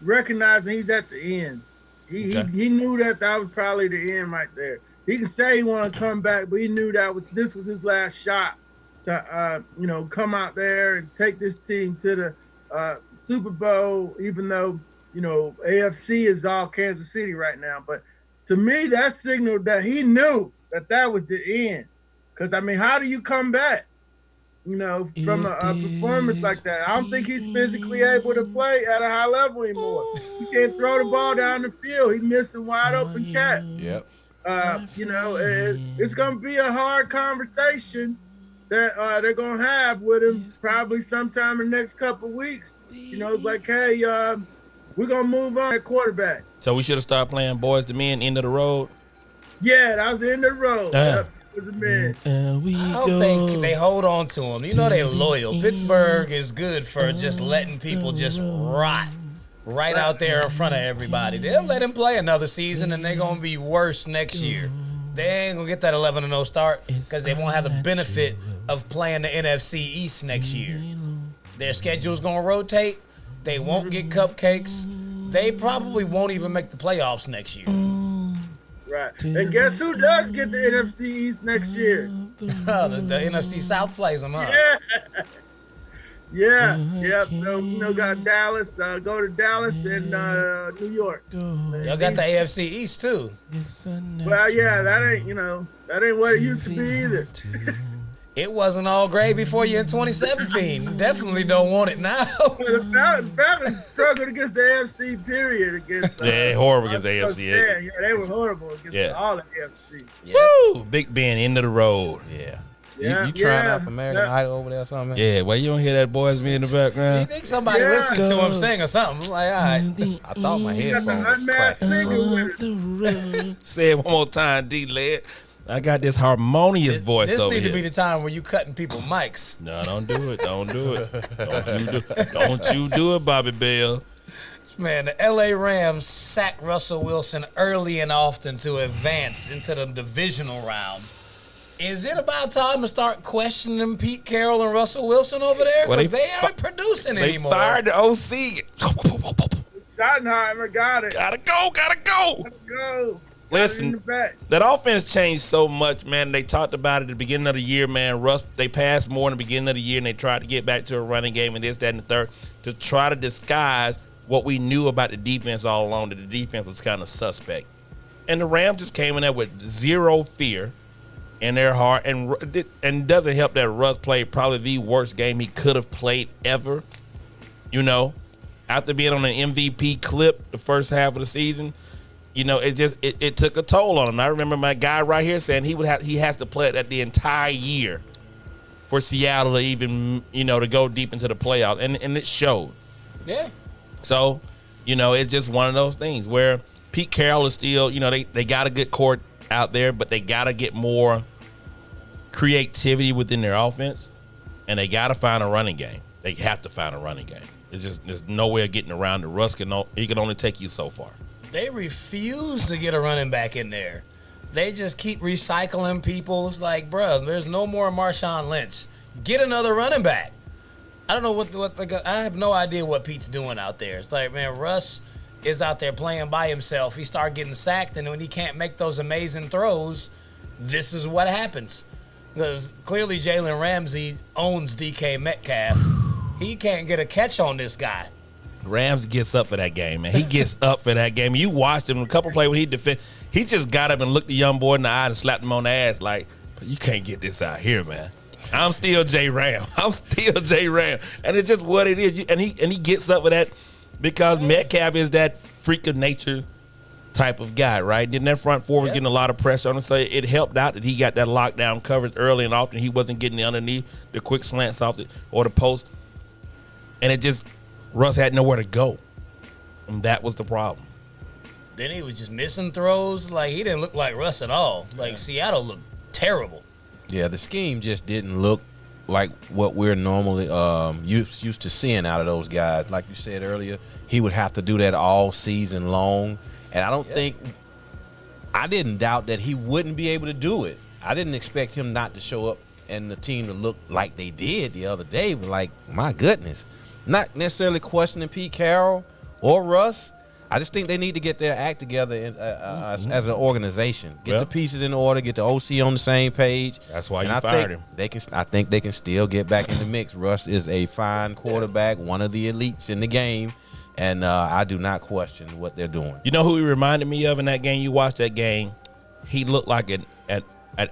recognizing he's at the end. He knew that was probably the end right there. He can say he want to come back, but he knew this was his last shot to come out there and take this team to the Super Bowl, even though AFC is all Kansas City right now. But to me, that signaled that he knew that was the end. Because, how do you come back, from a performance like that? I don't think he's physically able to play at a high level anymore. He can't throw the ball down the field. He's missing wide open catch. Yep. It's going to be a hard conversation that they're going to have with him probably sometime in the next couple of weeks. It's like, hey, we're going to move on at quarterback. So we should have started playing Boys to Men, End of the Road? Yeah, that was the end of the road. Yep. I hope they hold on to him. They're loyal. Pittsburgh is good for just letting people just rot right out there in front of everybody. They'll let him play another season, and they're going to be worse next year. They ain't going to get that 11-0 start because they won't have the benefit of playing the NFC East next year. Their schedule's going to rotate. They won't get cupcakes. They probably won't even make the playoffs next year. Right. And guess who does get the NFC East next year? the NFC South plays them, huh? Yeah. So, got Dallas, go to Dallas and New York. Y'all got the AFC East, too. Well, yeah, that ain't what it used to be either. It wasn't all gravy for you in 2017. Definitely don't want it now. The Falcons struggled against the AFC, period. Horrible against the AFC. Yeah, they were horrible against all the AFC. Yeah. Woo! Big Ben, end of the road. Yeah. You trying out for American Idol over there or something? Yeah, well, you don't hear that Boys Me in the background? You think somebody listening to him sing or something? Like, all right. I thought my headphones was cracking. Say it one more time, D-Led. I got this harmonious voice over here. This need to be the time where you cutting people mics. No, don't do it. Don't do it. Don't you do it, Bobby Bell. Man, the L.A. Rams sacked Russell Wilson early and often to advance into the divisional round. Is it about time to start questioning Pete Carroll and Russell Wilson over there? Because they aren't producing anymore. They fired the OC. Schottenheimer got it. Gotta go. Let's go. Listen, that offense changed so much, man. They talked about it at the beginning of the year, man. They passed more in the beginning of the year, and they tried to get back to a running game and this, that, and the third to try to disguise what we knew about the defense all along, that the defense was kind of suspect. And the Rams just came in there with zero fear in their heart, and it doesn't help that Russ played probably the worst game he could have played ever. After being on an MVP clip the first half of the season, it took a toll on him. I remember my guy right here saying he has to play that the entire year for Seattle to even, to go deep into the playoffs. And it showed. Yeah. So, it's just one of those things where Pete Carroll is still, they got a good court out there, but they got to get more creativity within their offense, and they got to find a running game. They have to find a running game. There's no way of getting around it. Russ he can only take you so far. They refuse to get a running back in there. They just keep recycling people. It's like, bro, there's no more Marshawn Lynch. Get another running back. I don't know I have no idea what Pete's doing out there. It's like, man, Russ is out there playing by himself. He started getting sacked, and when he can't make those amazing throws, this is what happens. Because clearly Jalen Ramsey owns DK Metcalf. He can't get a catch on this guy. Rams gets up for that game, man. He gets up for that game. You watched him a couple plays when he defend. He just got up and looked the young boy in the eye and slapped him on the ass like, you can't get this out here, man. I'm still J Ram. And it's just what it is. And he gets up with that because Metcalf is that freak of nature type of guy, right? Then that front four was getting a lot of pressure on him, so it helped out that he got that lockdown coverage early and often. He wasn't getting the underneath, the quick slants off or the post. And it just, Russ had nowhere to go. And that was the problem. Then he was just missing throws. Like, he didn't look like Russ at all. Like, Seattle looked terrible. Yeah, the scheme just didn't look like what we're normally used to seeing out of those guys. Like you said earlier, he would have to do that all season long. And I don't think – I didn't doubt that he wouldn't be able to do it. I didn't expect him not to show up and the team to look like they did the other day. But, like, my goodness. Not necessarily questioning Pete Carroll or Russ. I just think they need to get their act together as an organization. Get the pieces in order. Get the OC on the same page. That's why you fired him. I think they can still get back in the mix. Russ is a fine quarterback, one of the elites in the game, and I do not question what they're doing. You know who he reminded me of in that game? You watched that game. He looked like an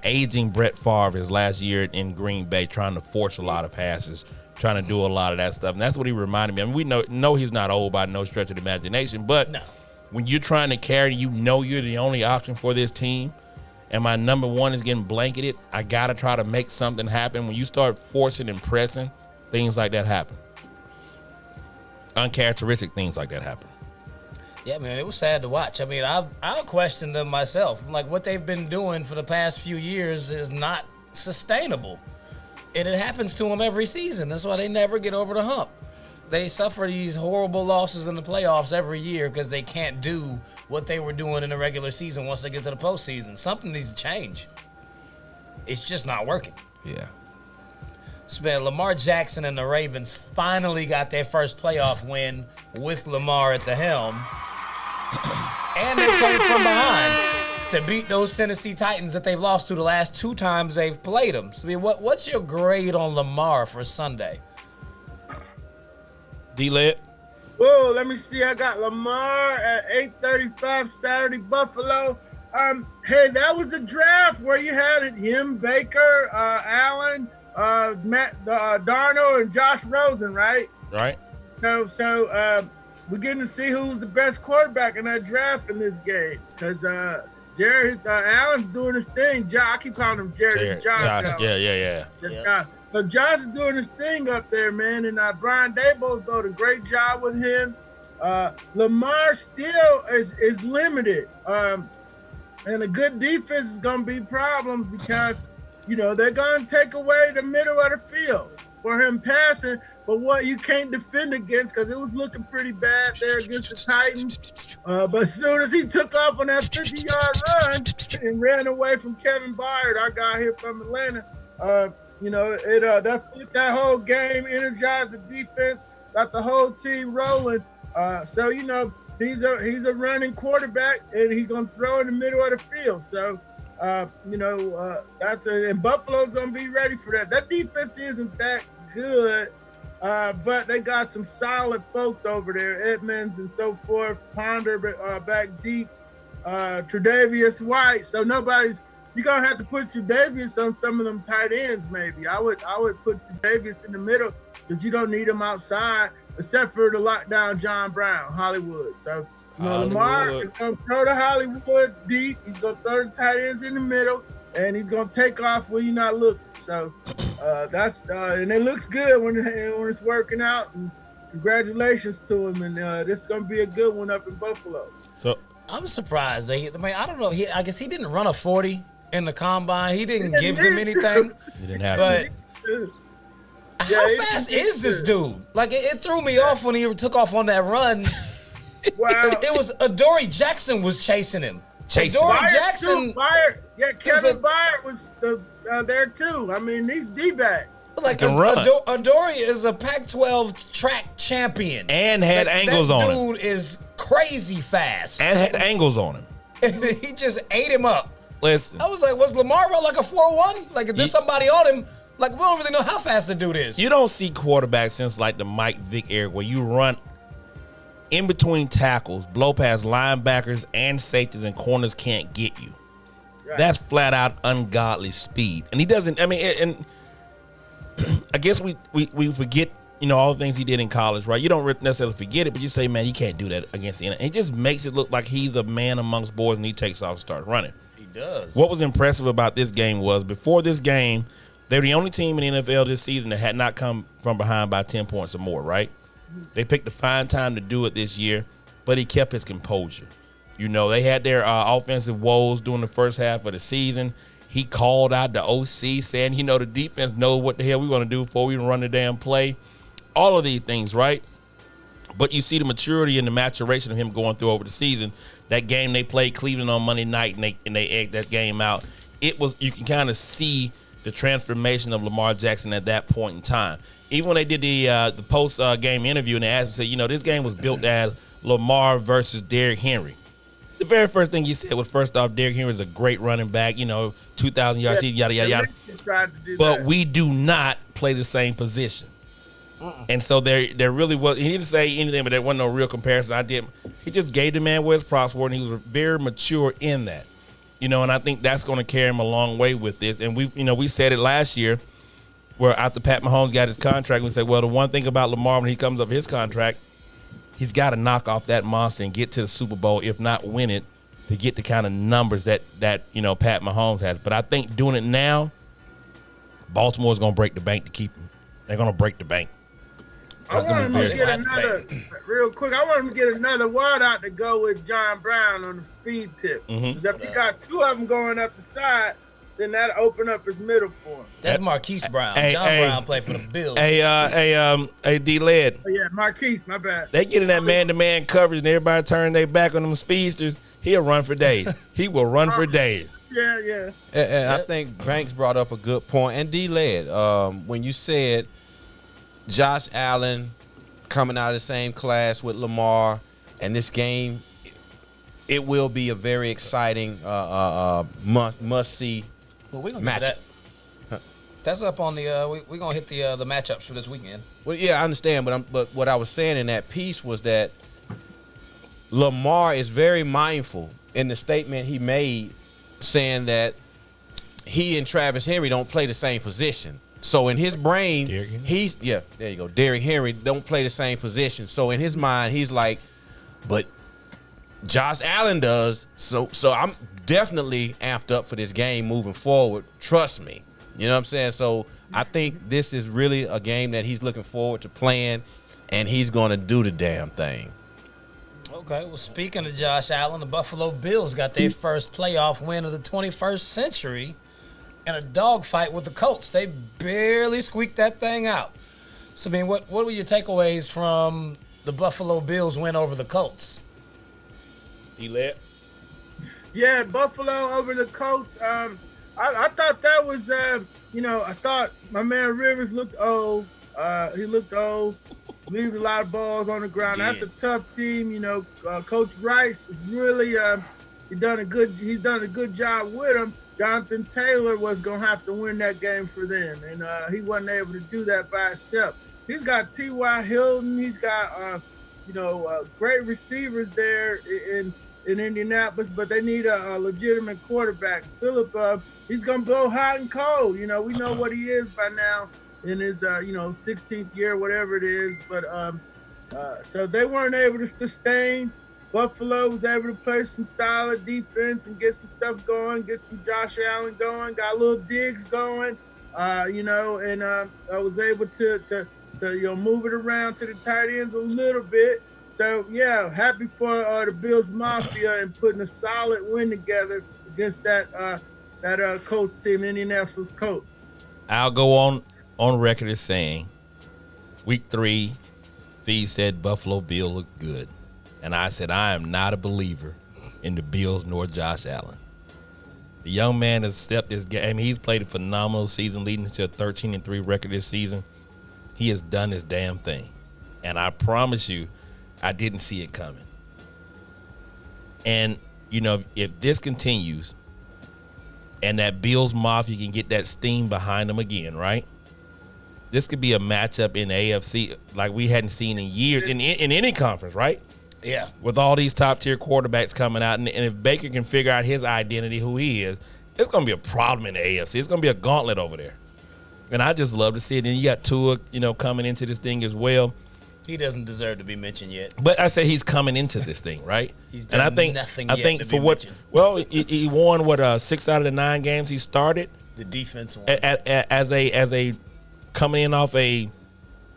aging Brett Favre his last year in Green Bay, trying to force a lot of passes, trying to do a lot of that stuff. And that's what he reminded me. I mean, we know he's not old by no stretch of the imagination, but when you're trying to carry, you know you're the only option for this team, and my number one is getting blanketed, I got to try to make something happen. When you start forcing and pressing, things like that happen. Uncharacteristic things like that happen. Yeah, man, it was sad to watch. I mean, I'll question them myself. Like, what they've been doing for the past few years is not sustainable. And it happens to them every season. That's why they never get over the hump. They suffer these horrible losses in the playoffs every year because they can't do what they were doing in the regular season once they get to the postseason. Something needs to change. It's just not working. Yeah. So, man, Lamar Jackson and the Ravens finally got their first playoff win with Lamar at the helm. And they came from behind to beat those Tennessee Titans that they've lost to the last 2 times they've played them. So, I mean, what's your grade on Lamar for Sunday? D-Led? Whoa, let me see. I got Lamar at 8:35 Saturday, Buffalo. Hey, that was the draft where you had it, him, Baker, Allen, Matt Darnold, and Josh Rosen, right? Right. So we're getting to see who's the best quarterback in that draft in this game. Because Allen's doing his thing. I keep calling him Jared. Josh. Yeah. So Josh is doing his thing up there, man. And Brian Daboll's doing a great job with him. Lamar still is limited. And a good defense is going to be problems because, they're going to take away the middle of the field for him passing. But what you can't defend against, because it was looking pretty bad there against the Titans. But as soon as he took off on that 50-yard run and ran away from Kevin Byard, our guy here from Atlanta, that flipped that whole game, energized the defense, got the whole team rolling. He's a running quarterback, and he's gonna throw in the middle of the field. So, and Buffalo's gonna be ready for that. That defense isn't that good, but they got some solid folks over there, Edmonds and so forth. Ponder back deep, Tre'Davious White. So you're gonna have to put Tre'Davious on some of them tight ends. Maybe I would put Tre'Davious in the middle because you don't need him outside. Except for the lockdown John Brown, Hollywood. So, Lamar is going to throw the Hollywood deep. He's going to throw the tight ends in the middle, and he's going to take off where you're not looking. So, and it looks good when it's working out. And congratulations to him. And this is going to be a good one up in Buffalo. So I'm surprised. I don't know. I guess he didn't run a 40 in the combine. He didn't give them anything. He didn't have to. How fast is this dude? Like, it threw me off when he took off on that run. Wow. It was Adoree Jackson was chasing him. Kevin Byard was there too. I mean, these D-backs. Like, Adoree is a Pac-12 track champion. And had angles on him. That dude is crazy fast. And had angles on him. And he just ate him up. Listen. I was like, was Lamar run like a 4.1? Like, if there's somebody on him, like, we don't really know how fast the dude is. You don't see quarterbacks since, like, the Mike Vick era where you run in between tackles, blow past linebackers and safeties, and corners can't get you. Right. That's flat out ungodly speed. And he doesn't, I mean, and I guess we forget all the things he did in college, right? You don't necessarily forget it, but you say, man, you can't do that against the NFL. It just makes it look like he's a man amongst boys when he takes off and starts running. He does. What was impressive about this game was before this game, they were the only team in the NFL this season that had not come from behind by 10 points or more, right? They picked a fine time to do it this year, but he kept his composure. They had their offensive woes during the first half of the season. He called out the OC saying, the defense knows what the hell we're going to do before we run the damn play. All of these things, right? But you see the maturity and the maturation of him going through over the season. That game they played Cleveland on Monday night and they egged that game out. You can kind of see the transformation of Lamar Jackson at that point in time. Even when they did the post game interview and they asked him, this game was built as Lamar versus Derrick Henry. The very first thing he said was, first off, Derrick Henry is a great running back, 2,000 yards, yada, yada, yada. But we do not play the same position. And so there really was. He didn't say anything, but there wasn't no real comparison. He just gave the man where his props were, and he was very mature in that. And I think that's going to carry him a long way with this. And we said it last year, where after Pat Mahomes got his contract, we said, well, the one thing about Lamar when he comes up his contract, he's got to knock off that monster and get to the Super Bowl, if not win it, to get the kind of numbers that Pat Mahomes has. But I think doing it now, Baltimore's going to break the bank to keep him. They're going to break the bank. I want him to get another, real quick, I want him to get another wide out to go with John Brown on the speed tip. Mm-hmm. If you got two of them going up the side, then that'll open up his middle for him. That's Marquise Brown. John Brown played for the Bills. Hey, D-Led. Oh, yeah, Marquise, my bad. They get in that man-to-man coverage and everybody turn their back on them speedsters. He'll run for days. He will run for days. Yeah. And I think Banks brought up a good point. And D-Led, when you said Josh Allen coming out of the same class with Lamar, and this game, it will be a very exciting must-see Well, we're gonna matchup. get to that. That's up on the. We're gonna hit the matchups for this weekend. Well, yeah, I understand, but what I was saying in that piece was that Lamar is very mindful in the statement he made, saying that he and Travis Henry don't play the same position. So in his brain, there you go. Derrick Henry don't play the same position. So in his mind, he's like, but Josh Allen does. So I'm definitely amped up for this game moving forward. Trust me. You know what I'm saying? So I think this is really a game that he's looking forward to playing, and he's going to do the damn thing. Okay, well, speaking of Josh Allen, the Buffalo Bills got their first playoff win of the 21st century in a dogfight with the Colts. They barely squeaked that thing out. So, I mean, what were your takeaways from the Buffalo Bills win over the Colts? D-Led? Yeah, Buffalo over the Colts. I thought that was, I thought my man Rivers looked old. He looked old. Leaving a lot of balls on the ground. Yeah. That's a tough team. Coach Rice is really he's done a good job with him. Jonathan Taylor was gonna have to win that game for them, and he wasn't able to do that by himself. He's got T.Y. Hilton. He's got great receivers there in Indianapolis, but they need a legitimate quarterback. Phillip, he's gonna blow hot and cold. We know what he is by now in his 16th year, whatever it is. But so they weren't able to sustain. Buffalo was able to play some solid defense and get some stuff going, get some Josh Allen going, got a little Diggs going, I was able to move it around to the tight ends a little bit. So, yeah, happy for the Bills Mafia and putting a solid win together against that Colts team, Indianapolis Colts. I'll go on record as saying, week 3, Feez said Buffalo Bill looked good. And I said, I am not a believer in the Bills nor Josh Allen. The young man has stepped this game. I mean, he's played a phenomenal season leading to a 13-3 record this season. He has done his damn thing. And I promise you, I didn't see it coming. And, if this continues and that Bills Mafia can get that steam behind them again, right? This could be a matchup in the AFC like we hadn't seen in years in any conference, right? Yeah. With all these top-tier quarterbacks coming out, and if Baker can figure out his identity, who he is, it's going to be a problem in the AFC. It's going to be a gauntlet over there. And I just love to see it. And you got Tua, coming into this thing as well. He doesn't deserve to be mentioned yet. But I say he's coming into this thing, right? He's done nothing yet to be mentioned. Well, he won 6 out of the 9 games he started. The defense won. As a coming in off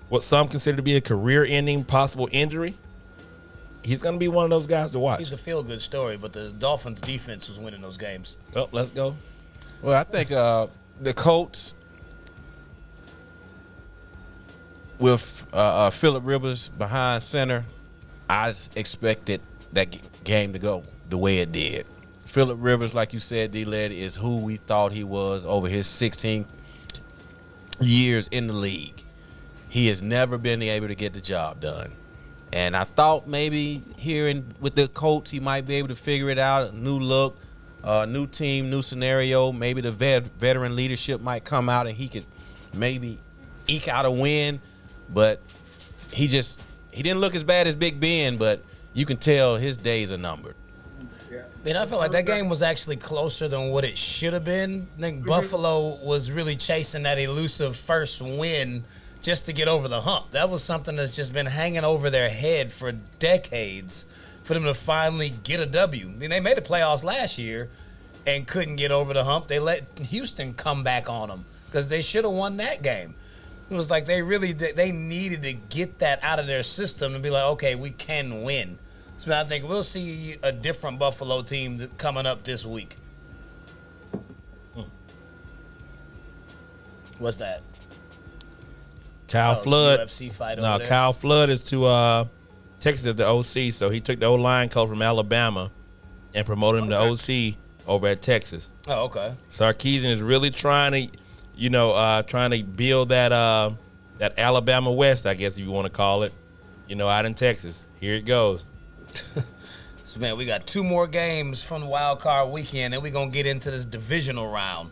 what some consider to be a career-ending possible injury. He's going to be one of those guys to watch. He's a feel-good story, but the Dolphins' defense was winning those games. Well, let's go. Well, I think the Colts with Phillip Rivers behind center, I expected that game to go the way it did. Phillip Rivers, like you said, D-Led, is who we thought he was over his 16 years in the league. He has never been able to get the job done. And I thought maybe with the Colts, he might be able to figure it out. A new look, new team, new scenario. Maybe the veteran leadership might come out and he could maybe eke out a win. But he didn't look as bad as Big Ben, but you can tell his days are numbered. And I felt like that game was actually closer than what it should have been. I think Buffalo was really chasing that elusive first win just to get over the hump. That was something that's just been hanging over their head for decades for them to finally get a W. I mean, they made the playoffs last year and couldn't get over the hump. They let Houston come back on them because they should have won that game. It was like they needed to get that out of their system and be like, okay, we can win. So I think we'll see a different Buffalo team coming up this week. What's that? Kyle Flood. UFC fight over there? Kyle Flood is to Texas as the OC, so he took the O-line coach from Alabama and promoted him to OC over at Texas. Oh, okay. Sarkisian is really trying to build that Alabama West, I guess if you want to call it, out in Texas. Here it goes. So, man, we got 2 more games from the wild card weekend, and we're going to get into this divisional round.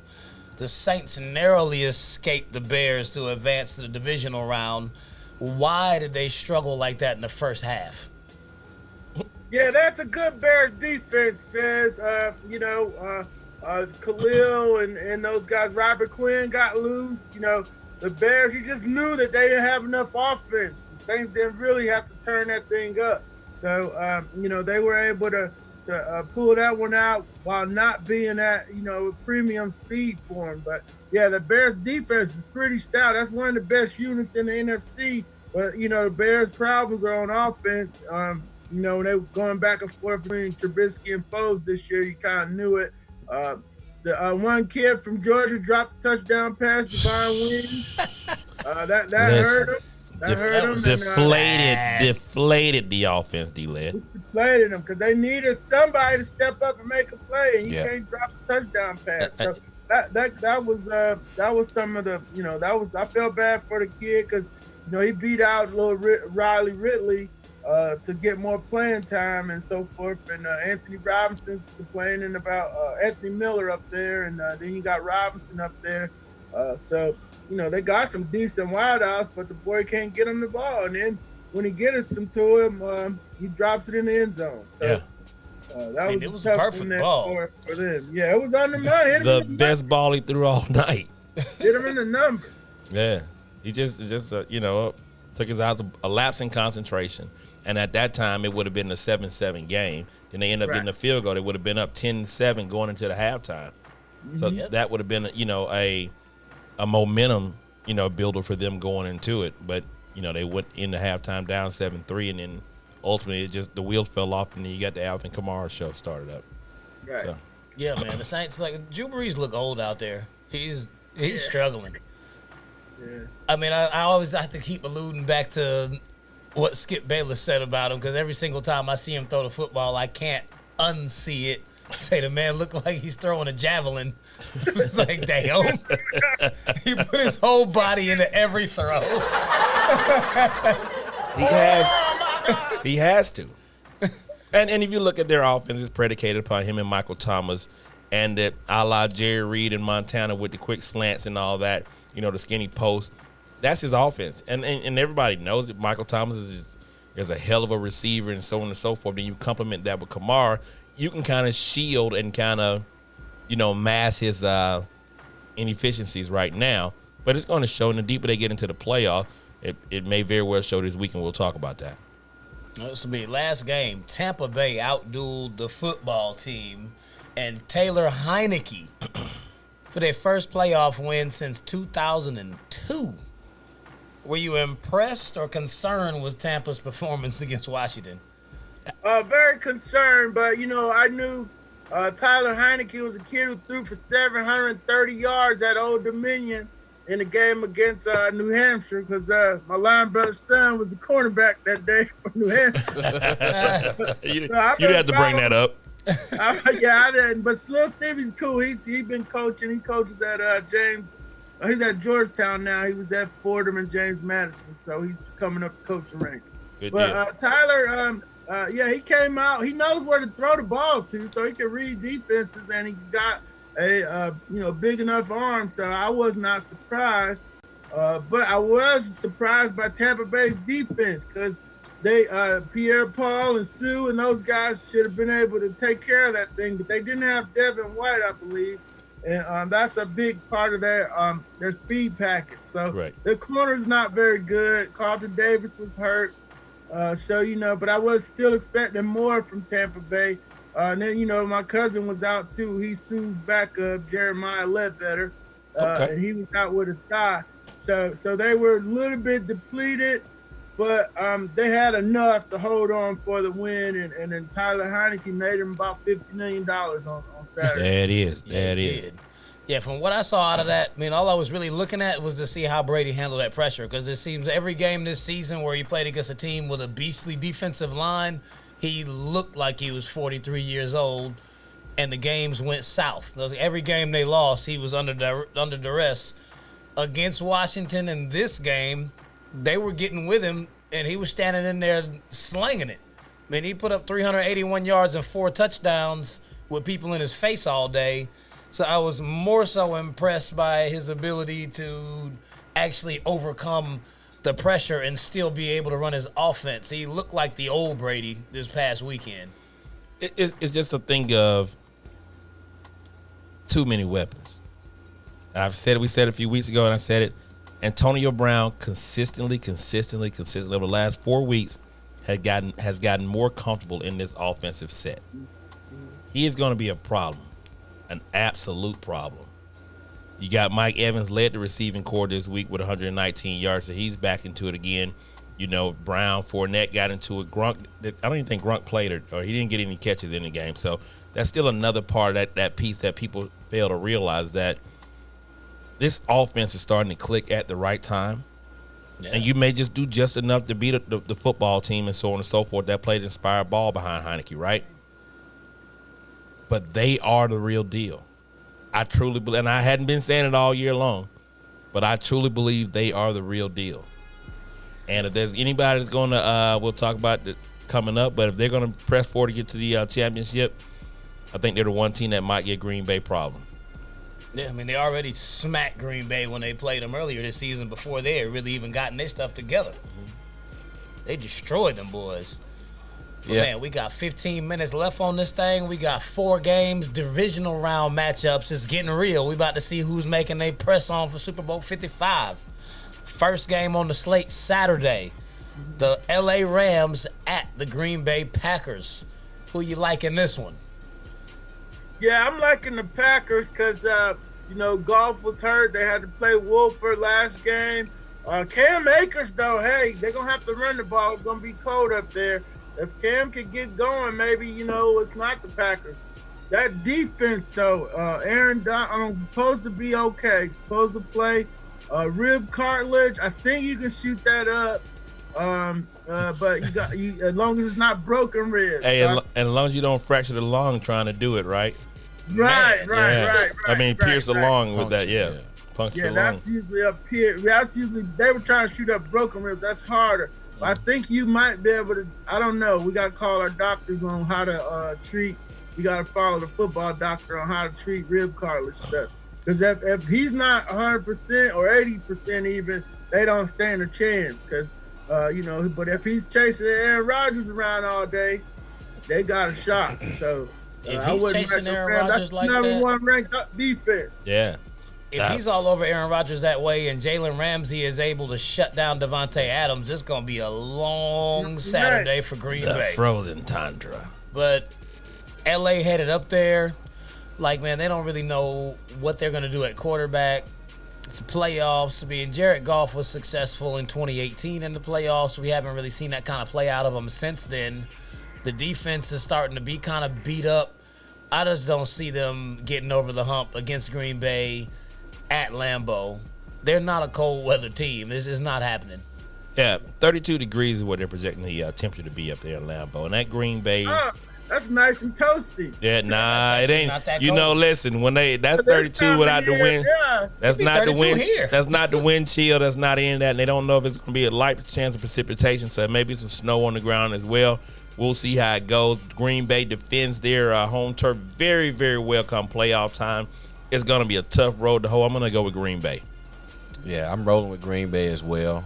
The Saints narrowly escaped the Bears to advance to the divisional round. Why did they struggle like that in the first half? Yeah, that's a good Bears defense, Fez. Khalil and those guys, Robert Quinn got loose. The Bears, you just knew that they didn't have enough offense. The Saints didn't really have to turn that thing up. So, they were able to pull that one out while not being at, premium speed for them. But, yeah, the Bears defense is pretty stout. That's one of the best units in the NFC. But, the Bears' problems are on offense. When they were going back and forth between Trubisky and Foles this year, you kind of knew it. The one kid from Georgia dropped a touchdown pass to Brian Williams. That hurt him. Deflated the offense, D-Led. Deflated them because they needed somebody to step up and make a play, and you can't drop a touchdown pass. So that was some of the I felt bad for the kid because he beat out little Riley Ridley to get more playing time and so forth, and Anthony Robinson's complaining about Anthony Miller up there, and then you got Robinson up there, so. They got some decent wideouts, but the boy can't get him the ball. And then when he gets some to him, he drops it in the end zone. So, it was a perfect ball for them. Yeah, it was on the money. The best ball he threw all night. Hit him in the numbers. Yeah, he just took his eyes a lapse in concentration. And at that time, it would have been a 7-7 game. Then they end up getting a field goal. They would have been up 10-7 going into the halftime. So that would have been a momentum, builder for them going into it. But, they went into halftime down 7-3, and then ultimately the wheels fell off, and then you got the Alvin Kamara show started up. Right. So. Yeah, man, the Saints, Drew Brees look old out there. He's struggling. Yeah. I mean, I always have to keep alluding back to what Skip Bayless said about him because every single time I see him throw the football, I can't unsee it. Say the man looked like he's throwing a javelin. It's like, damn. He put his whole body into every throw. He has to. And if you look at their offense, it's predicated upon him and Michael Thomas, and that a la Jerry Reed in Montana with the quick slants and all that, the skinny post. That's his offense. And everybody knows that Michael Thomas is a hell of a receiver and so on and so forth. Then you complement that with Kamara, you can kind of shield and kind of, mask his inefficiencies right now. But it's going to show, and the deeper they get into the playoff, it may very well show this week, and we'll talk about that. This will be last game. Tampa Bay outdueled the football team, and Taylor Heinicke for their first playoff win since 2002. Were you impressed or concerned with Tampa's performance against Washington? Very concerned, but, I knew Tyler Heinicke was a kid who threw for 730 yards at Old Dominion in the game against New Hampshire because my line brother's son was the cornerback that day for New Hampshire. You had to bring that up. Yeah, I didn't. But Little Stevie's cool. He's been coaching. He coaches at James. He's at Georgetown now. He was at Fordham and James Madison, so he's coming up the coaching ranks. But Tyler, he came out. He knows where to throw the ball to, so he can read defenses, and he's got a big enough arm. So I was not surprised, but I was surprised by Tampa Bay's defense because they Pierre Paul and Sue and those guys should have been able to take care of that thing, but they didn't have Devin White, I believe, and that's a big part of their speed package. So the corner's not very good. Carlton Davis was hurt. But I was still expecting more from Tampa Bay. And then, my cousin was out too. He's Sue's backup, Jeremiah Ledbetter. And he was out with a thigh. So they were a little bit depleted, but they had enough to hold on for the win. And then Tyler Heinicke made him about $50 million on Saturday. That is. Yeah, from what I saw out of that, all I was really looking at was to see how Brady handled that pressure because it seems every game this season where he played against a team with a beastly defensive line, he looked like he was 43 years old, and the games went south. Every game they lost, he was under duress. Against Washington in this game, they were getting with him, and he was standing in there slinging it. He put up 381 yards and 4 touchdowns with people in his face all day. So I was more so impressed by his ability to actually overcome the pressure and still be able to run his offense. He looked like the old Brady this past weekend. It's just a thing of too many weapons. We said it a few weeks ago, and I said it. Antonio Brown consistently over the last 4 weeks has gotten more comfortable in this offensive set. He is going to be a problem. An absolute problem. You got Mike Evans led the receiving corps this week with 119 yards, so he's back into it again. Brown, Fournette got into it. Gronk, I don't even think Gronk played or he didn't get any catches in the game. So that's still another part of that piece that people fail to realize, that this offense is starting to click at the right time. Yeah. And you may just do just enough to beat the football team and so on and so forth that played inspired ball behind Heinicke, right? But they are the real deal. I truly believe, and I hadn't been saying it all year long, but I truly believe they are the real deal. And if there's anybody that's going to, we'll talk about it coming up, but if they're going to press forward to get to the championship, I think they're the one team that might get Green Bay problem. Yeah, they already smacked Green Bay when they played them earlier this season before they had really even gotten their stuff together. They destroyed them boys. Yeah. Man, we got 15 minutes left on this thing. We got 4 games, divisional round matchups. It's getting real. We about to see who's making their press on for Super Bowl 55. First game on the slate Saturday. The LA Rams at the Green Bay Packers. Who you like in this one? Yeah, I'm liking the Packers because, Goff was hurt. They had to play Wolford last game. Cam Akers, though, hey, they're going to have to run the ball. It's going to be cold up there. If Cam could get going, maybe, it's not the Packers. That defense, though, Aaron Donald's supposed to be okay. Supposed to play rib cartilage. I think you can shoot that up. But as long as it's not broken ribs. Hey, and as long as you don't fracture the lung trying to do it, right? Right. Pierce the lung with that, yeah. Puncture the lung. That's usually up here. That's usually, they were trying to shoot up broken ribs. That's harder. I think you might be able to, I don't know. We got to call our doctors on how to treat. We got to follow the football doctor on how to treat rib cartilage stuff. Because if he's not 100% or 80% even, they don't stand a chance. Because, but if he's chasing Aaron Rodgers around all day, they got a shot. So if he's chasing Aaron Rodgers like that, number 1 ranked defense. Yeah. if he's all over Aaron Rodgers that way and Jalen Ramsey is able to shut down Devontae Adams, it's going to be a long Saturday for Green Bay. Frozen tundra. But L.A. headed up there. Like, man, they don't really know what they're going to do at quarterback. It's the playoffs. I mean, Jared Goff was successful in 2018 in the playoffs. We haven't really seen that kind of play out of him since then. The defense is starting to be kind of beat up. I just don't see them getting over the hump against Green Bay at Lambeau. They're not a cold weather team. This is not happening. Yeah, 32 degrees is what they're projecting the temperature to be up there in Lambeau. And that Green Bay... That's nice and toasty. Yeah, nah, it ain't. Not that You cold. know, listen, when that's 32 without the wind. Yeah. That's not the 32 wind. here. That's not the wind chill. That's not in that. And they don't know if it's going to be a light chance of precipitation. So maybe some snow on the ground as well. We'll see how it goes. Green Bay defends their home turf very, very well come playoff time. It's going to be a tough road to hoe. I'm going to go with Green Bay. Yeah, I'm rolling with Green Bay as well.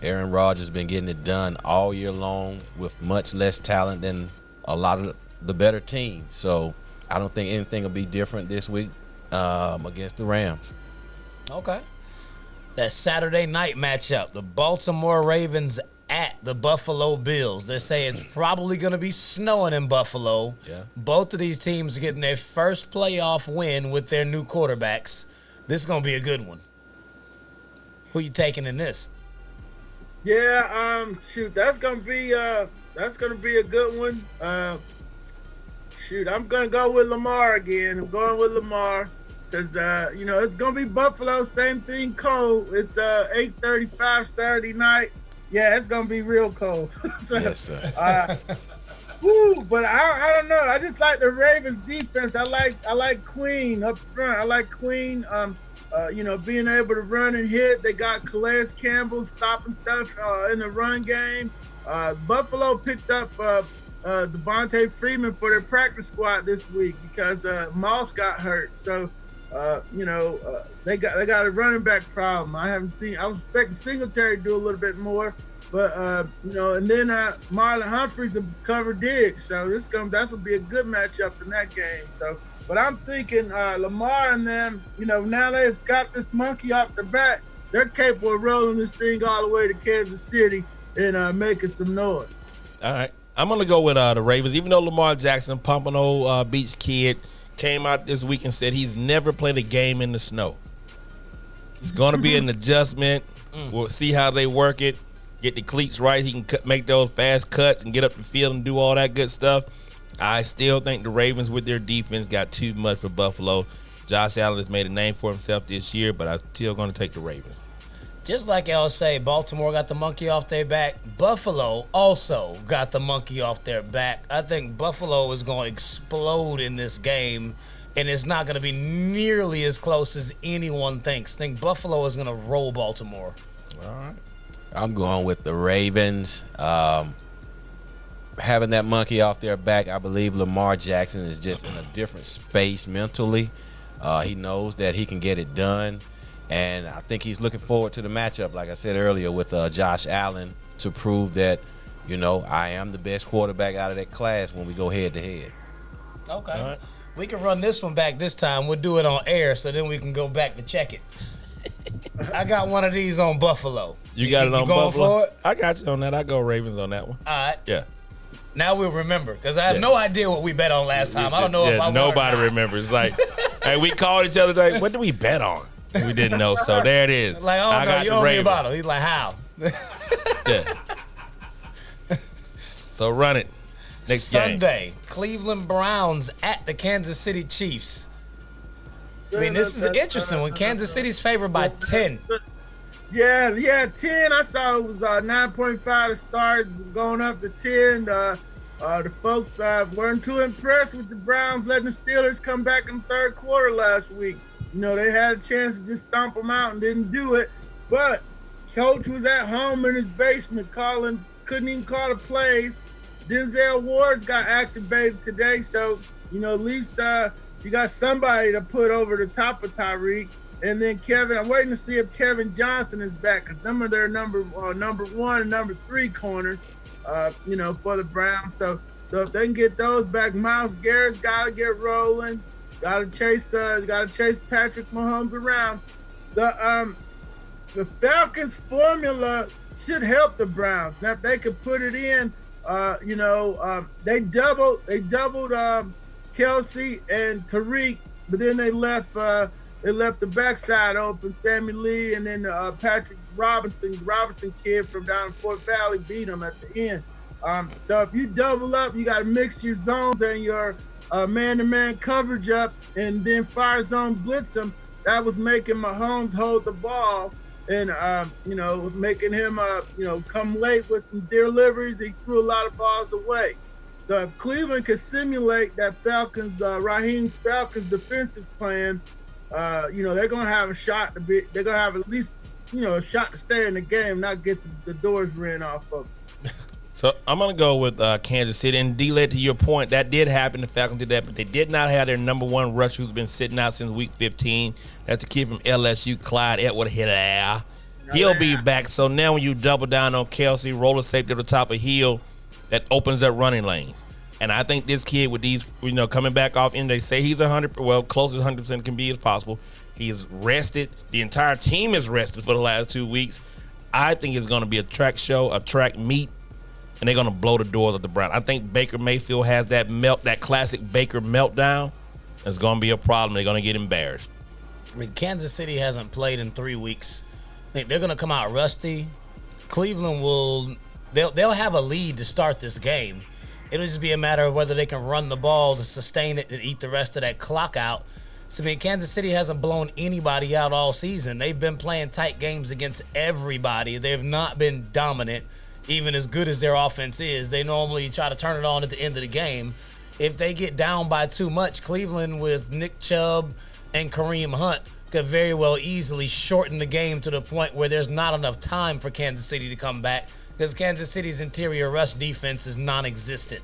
Aaron Rodgers has been getting it done all year long with much less talent than a lot of the better teams. So I don't think anything will be different this week against the Rams. Okay. That Saturday night matchup, the Baltimore Ravens at the Buffalo Bills. They say it's probably going to be snowing in Buffalo. Yeah. Both of these teams are getting their first playoff win with their new quarterbacks. This is going to be a good one. Who you taking in this? Yeah, that's gonna be a good one. I'm gonna go with Lamar again. I'm going with Lamar because it's gonna be Buffalo. Same thing, cold. It's 8:35 Saturday night. Yeah, it's gonna be real cold. So, Yes, sir. But I don't know. I just like the Ravens defense. I like Queen up front. I like Queen. Being able to run and hit. They got Calais Campbell stopping stuff in the run game. Buffalo picked up Devontae Freeman for their practice squad this week because Moss got hurt. So, they got a running back problem. I was expecting Singletary to do a little bit more, but and then Marlon Humphreys will cover Diggs. So that's will be a good matchup in that game. So. But I'm thinking Lamar and them, now they've got this monkey off their back, they're capable of rolling this thing all the way to Kansas City and making some noise. All right. I'm going to go with the Ravens. Even though Lamar Jackson, Pompano Beach kid, came out this week and said he's never played a game in the snow. It's going to be an adjustment. We'll see how they work it, get the cleats right. He can make those fast cuts and get up the field and do all that good stuff. I still think the Ravens with their defense got too much for Buffalo. Josh Allen has made a name for himself this year, but I'm still going to take the Ravens. Just like L say, Baltimore got the monkey off their back. Buffalo also got the monkey off their back. I think Buffalo is going to explode in this game, and it's not going to be nearly as close as anyone thinks. I think Buffalo is going to roll Baltimore. All right. I'm going with the Ravens. Having that monkey off their back, I believe Lamar Jackson is just in a different space mentally. He knows that he can get it done, and I think he's looking forward to the matchup, like I said earlier, with Josh Allen to prove that, I am the best quarterback out of that class when we go head-to-head. Okay. All right. We can run this one back this time. We'll do it on air, so then we can go back to check it. I got one of these on Buffalo. You got it on going Buffalo? for it? I got you on that. I go Ravens on that one. All right. Yeah. Now we'll remember, because I have no idea what we bet on last time. I don't know if I won or nobody not. remembers. Like, hey, we called each other like, what did we bet on? We didn't know. So there it is. Like, oh, no, got you the owe me a Ravens. bottle. He's like, how? Yeah. So run it. Next game. Sunday, Cleveland Browns at the Kansas City Chiefs. I mean, this is interesting when Kansas City's favored by 10. Yeah, 10. I saw it was 9.5 to start, going up to 10. The folks weren't too impressed with the Browns letting the Steelers come back in the third quarter last week. They had a chance to just stomp them out and didn't do it. But Coach was at home in his basement couldn't even call the plays. Denzel Ward's got activated today, so, at least you got somebody to put over the top of Tyreek. And then I'm waiting to see if Kevin Johnson is back, because them are their number one and number 3 corners, for the Browns. So if they can get those back, Myles Garrett's got to get rolling. Gotta chase Patrick Mahomes around. The Falcons formula should help the Browns. Now if they could put it in, they doubled Kelsey and Tariq, but then they left the backside open. Sammy Lee and then Patrick Robinson kid from down in Fort Valley beat him at the end. So if you double up, you got to mix your zones and your man-to-man coverage up, and then fire zone blitz them. That was making Mahomes hold the ball and making him come late with some deliveries. He threw a lot of balls away. So if Cleveland could simulate that Raheem's Falcons defensive plan, they're gonna have a shot to be. They're gonna have at least a shot to stay in the game, not get the doors ran off of them. So I'm going to go with Kansas City. And D-Led, to your point, that did happen. The Falcons did that, but they did not have their number one rusher who's been sitting out since week 15. That's the kid from LSU, Clyde Edward-Helaire. He'll be back. So now when you double down on Kelsey, roller safety to the top of Hill, that opens up running lanes. And I think this kid with these, coming back off, and they say he's 100, close as 100% can be as possible. He's rested. The entire team is rested for the last 2 weeks. I think it's going to be a track show, a track meet. And they're going to blow the doors of the Browns. I think Baker Mayfield has that classic Baker meltdown. It's going to be a problem. They're going to get embarrassed. I mean, Kansas City hasn't played in 3 weeks. They're going to come out rusty. Cleveland they'll have a lead to start this game. It'll just be a matter of whether they can run the ball to sustain it and eat the rest of that clock out. So, I mean, Kansas City hasn't blown anybody out all season. They've been playing tight games against everybody. They've not been dominant. Even as good as their offense is, they normally try to turn it on at the end of the game. If they get down by too much, Cleveland with Nick Chubb and Kareem Hunt could very well easily shorten the game to the point where there's not enough time for Kansas City to come back, because Kansas City's interior rush defense is non-existent.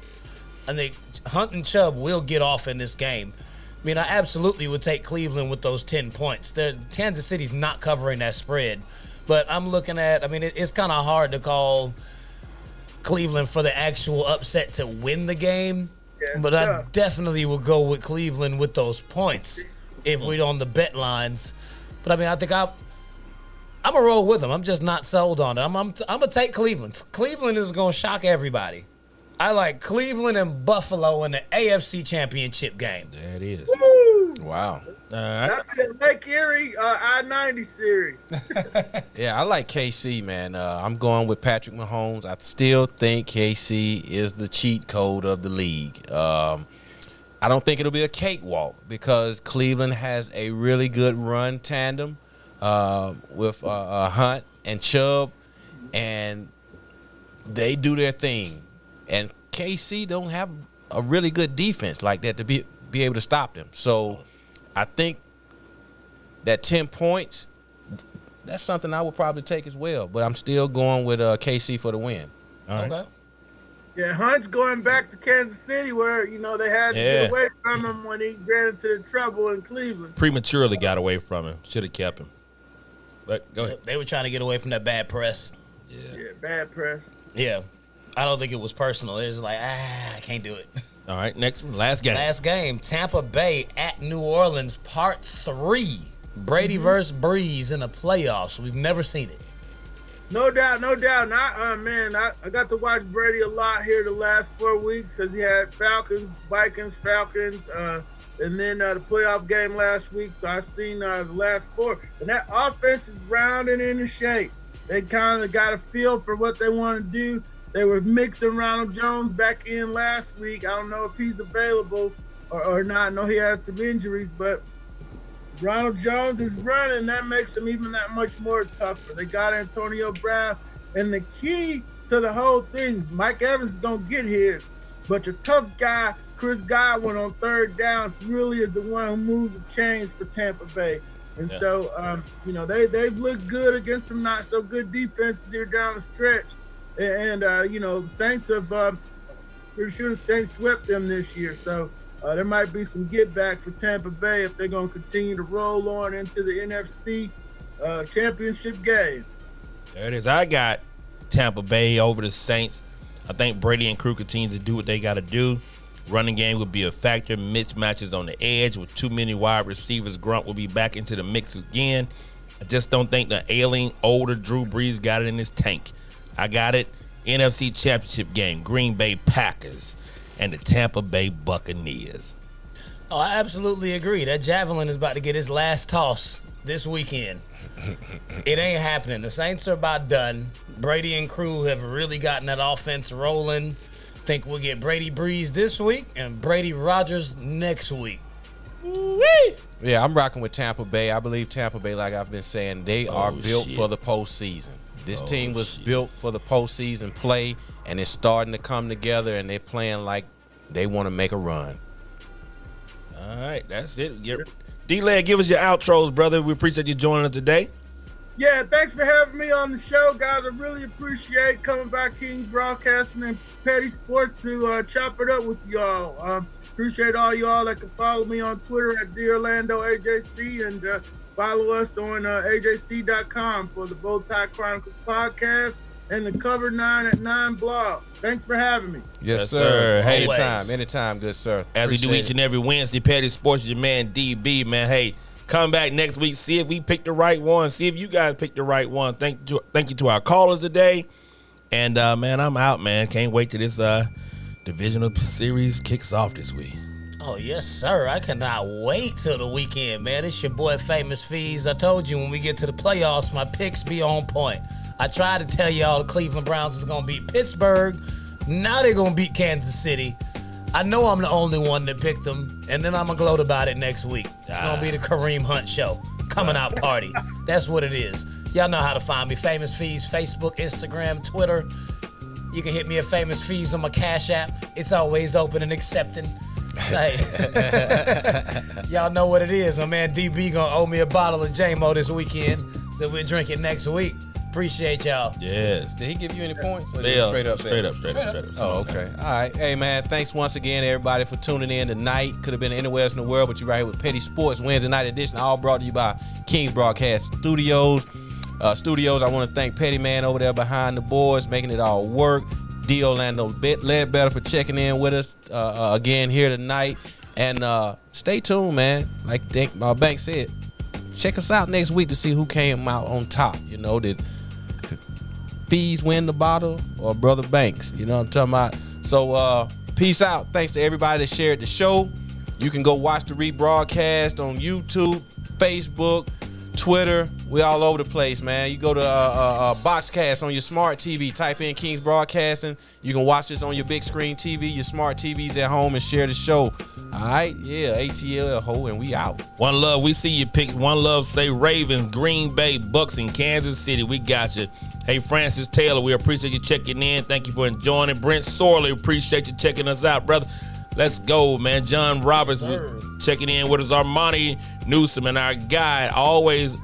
I think Hunt and Chubb will get off in this game. I mean, I absolutely would take Cleveland with those 10 points. Kansas City's not covering that spread. But I'm looking at, it's kind of hard to call Cleveland for the actual upset to win the game. Yeah, but I definitely would go with Cleveland with those points if we're on the bet lines. But, I think I'm going to roll with them. I'm just not sold on it. I'm going to take Cleveland. Cleveland is going to shock everybody. I like Cleveland and Buffalo in the AFC Championship game. There it is. Woo! Wow. That's the Lake Erie I-90 series. Yeah, I like KC, man. I'm going with Patrick Mahomes. I still think KC is the cheat code of the league. I don't think it'll be a cakewalk because Cleveland has a really good run tandem with Hunt and Chubb, and they do their thing. And KC don't have a really good defense like that to be able to stop them. So I think that 10 points, that's something I would probably take as well. But I'm still going with KC for the win. All right. Okay. Yeah, Hunt's going back to Kansas City where, they had to get away from him when he ran into the trouble in Cleveland. Prematurely got away from him. Should have kept him. But go ahead. They were trying to get away from that bad press. Yeah, bad press. Yeah. I don't think it was personal. It was like, I can't do it. All right, next one, last game. Tampa Bay at New Orleans, part 3. Brady versus Breeze in the playoffs. We've never seen it. No doubt. I got to watch Brady a lot here the last 4 weeks because he had Falcons, Vikings, and then the playoff game last week. So I've seen the last 4. And that offense is rounding into shape. They kind of got a feel for what they want to do. They were mixing Ronald Jones back in last week. I don't know if he's available or not. I know he had some injuries, but Ronald Jones is running. That makes him even that much more tougher. They got Antonio Brown. And the key to the whole thing, Mike Evans don't get his, but the tough guy, Chris Godwin on third downs, really is the one who moved the chains for Tampa Bay. And so, they've looked good against some not so good defenses here down the stretch. And, the Saints have, pretty sure the Saints swept them this year. So there might be some get back for Tampa Bay if they're going to continue to roll on into the NFC championship game. There it is. I got Tampa Bay over the Saints. I think Brady and crew continue to do what they got to do. Running game would be a factor. Mismatches on the edge with too many wide receivers. Grunt will be back into the mix again. I just don't think the ailing, older Drew Brees got it in his tank. I got it. NFC Championship game, Green Bay Packers and the Tampa Bay Buccaneers. Oh, I absolutely agree. That javelin is about to get his last toss this weekend. It ain't happening. The Saints are about done. Brady and crew have really gotten that offense rolling. Think we'll get Brady Breeze this week and Brady Rodgers next week. Woo-wee. Yeah, I'm rocking with Tampa Bay. I believe Tampa Bay, like I've been saying, they are built for the postseason. This team was built for the postseason play, and it's starting to come together, and they're playing like they want to make a run. All right, that's it. D-Leg, give us your outros, brother. We appreciate you joining us today. Yeah, thanks for having me on the show, guys. I really appreciate coming back, Kingz Broadcasting and Petty Sports, to chop it up with y'all. Appreciate all y'all that can follow me on Twitter at DOrlandoAJC and follow us on AJC.com for the Bowtie Chronicles podcast and the Cover 9 at 9 blog. Thanks for having me. Yes, sir. Hey, Always. anytime, good sir. As we do each and every Wednesday, Petty Sports, your man DB, man. Hey, come back next week, see if we picked the right one, see if you guys picked the right one. Thank you to our callers today. And, man, I'm out, man. Can't wait till this divisional series kicks off this week. Oh, yes, sir. I cannot wait till the weekend, man. It's your boy, Famous Feez. I told you when we get to the playoffs, my picks be on point. I tried to tell y'all the Cleveland Browns is going to beat Pittsburgh. Now they're going to beat Kansas City. I know I'm the only one that picked them, and then I'm going to gloat about it next week. It's going to be the Kareem Hunt show. Coming out party. That's what it is. Y'all know how to find me. Famous Feez, Facebook, Instagram, Twitter. You can hit me at Famous Feez on my Cash App. It's always open and accepting. Hey. Y'all know what it is. My man DB gonna owe me a bottle of J-Mo this weekend, so we'll drink it next week. Appreciate y'all. Yes. Did he give you any points? Or Yeah, straight up. Oh, okay. All right. Hey, man, thanks once again, everybody, for tuning in tonight. Could have been anywhere else in the world, but you're right here with Petty Sports Wednesday night edition, all brought to you by Kingz Broadcast Studios. I want to thank Petty Man over there behind the boards, making it all work. D. Orlando Ledbetter for checking in with us again here tonight. And stay tuned, man. Like Bank said, check us out next week to see who came out on top. You know, did Feez win the bottle or Brother Banks? You know what I'm talking about? So peace out. Thanks to everybody that shared the show. You can go watch the rebroadcast on YouTube, Facebook, Twitter. We all over the place, man. You go to Boxcast on your smart TV. Type in Kingz Broadcasting. You can watch this on your big screen TV, your smart TVs at home, and share the show. All right? Yeah, ATL, ho, and we out. One Love, we see you pick. One Love, say Ravens, Green Bay, Bucks, and Kansas City. We got you. Hey, Francis Taylor, we appreciate you checking in. Thank you for enjoying it. Brent Sorley, appreciate you checking us out, brother. Let's go, man. John Roberts checking in with us. Armani Newsom and our guy, always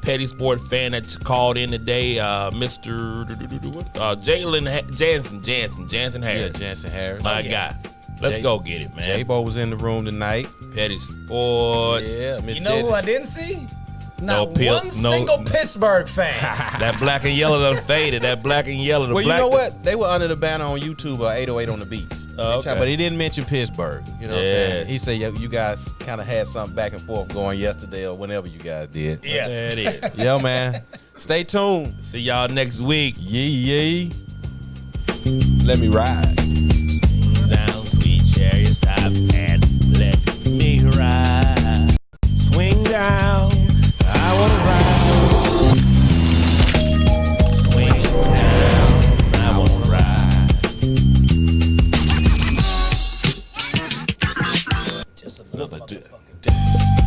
Petty Sport fan that called in today, Mr. Jalen Jansen Harris. Yeah, Jansen Harris. My guy. Let's go get it, man. J-Bo was in the room tonight. Petty Sports. Yeah, Miss You know who I didn't see? Not No one single Pittsburgh fan. That black and yellow done faded. That black and yellow. Well, you know what? They were under the banner on YouTube, 808 on the Beach. Okay. But he didn't mention Pittsburgh. You know what I'm saying? He said you guys kind of had something back and forth going yesterday or whenever you guys did. Yeah. There it is. Yo, man. Stay tuned. See y'all next week. Yee. Let me ride. Down, sweet chariot, stop and let me ride. Swing down, I wanna ride. Swing down, I wanna ride. Just Another motherfucking day.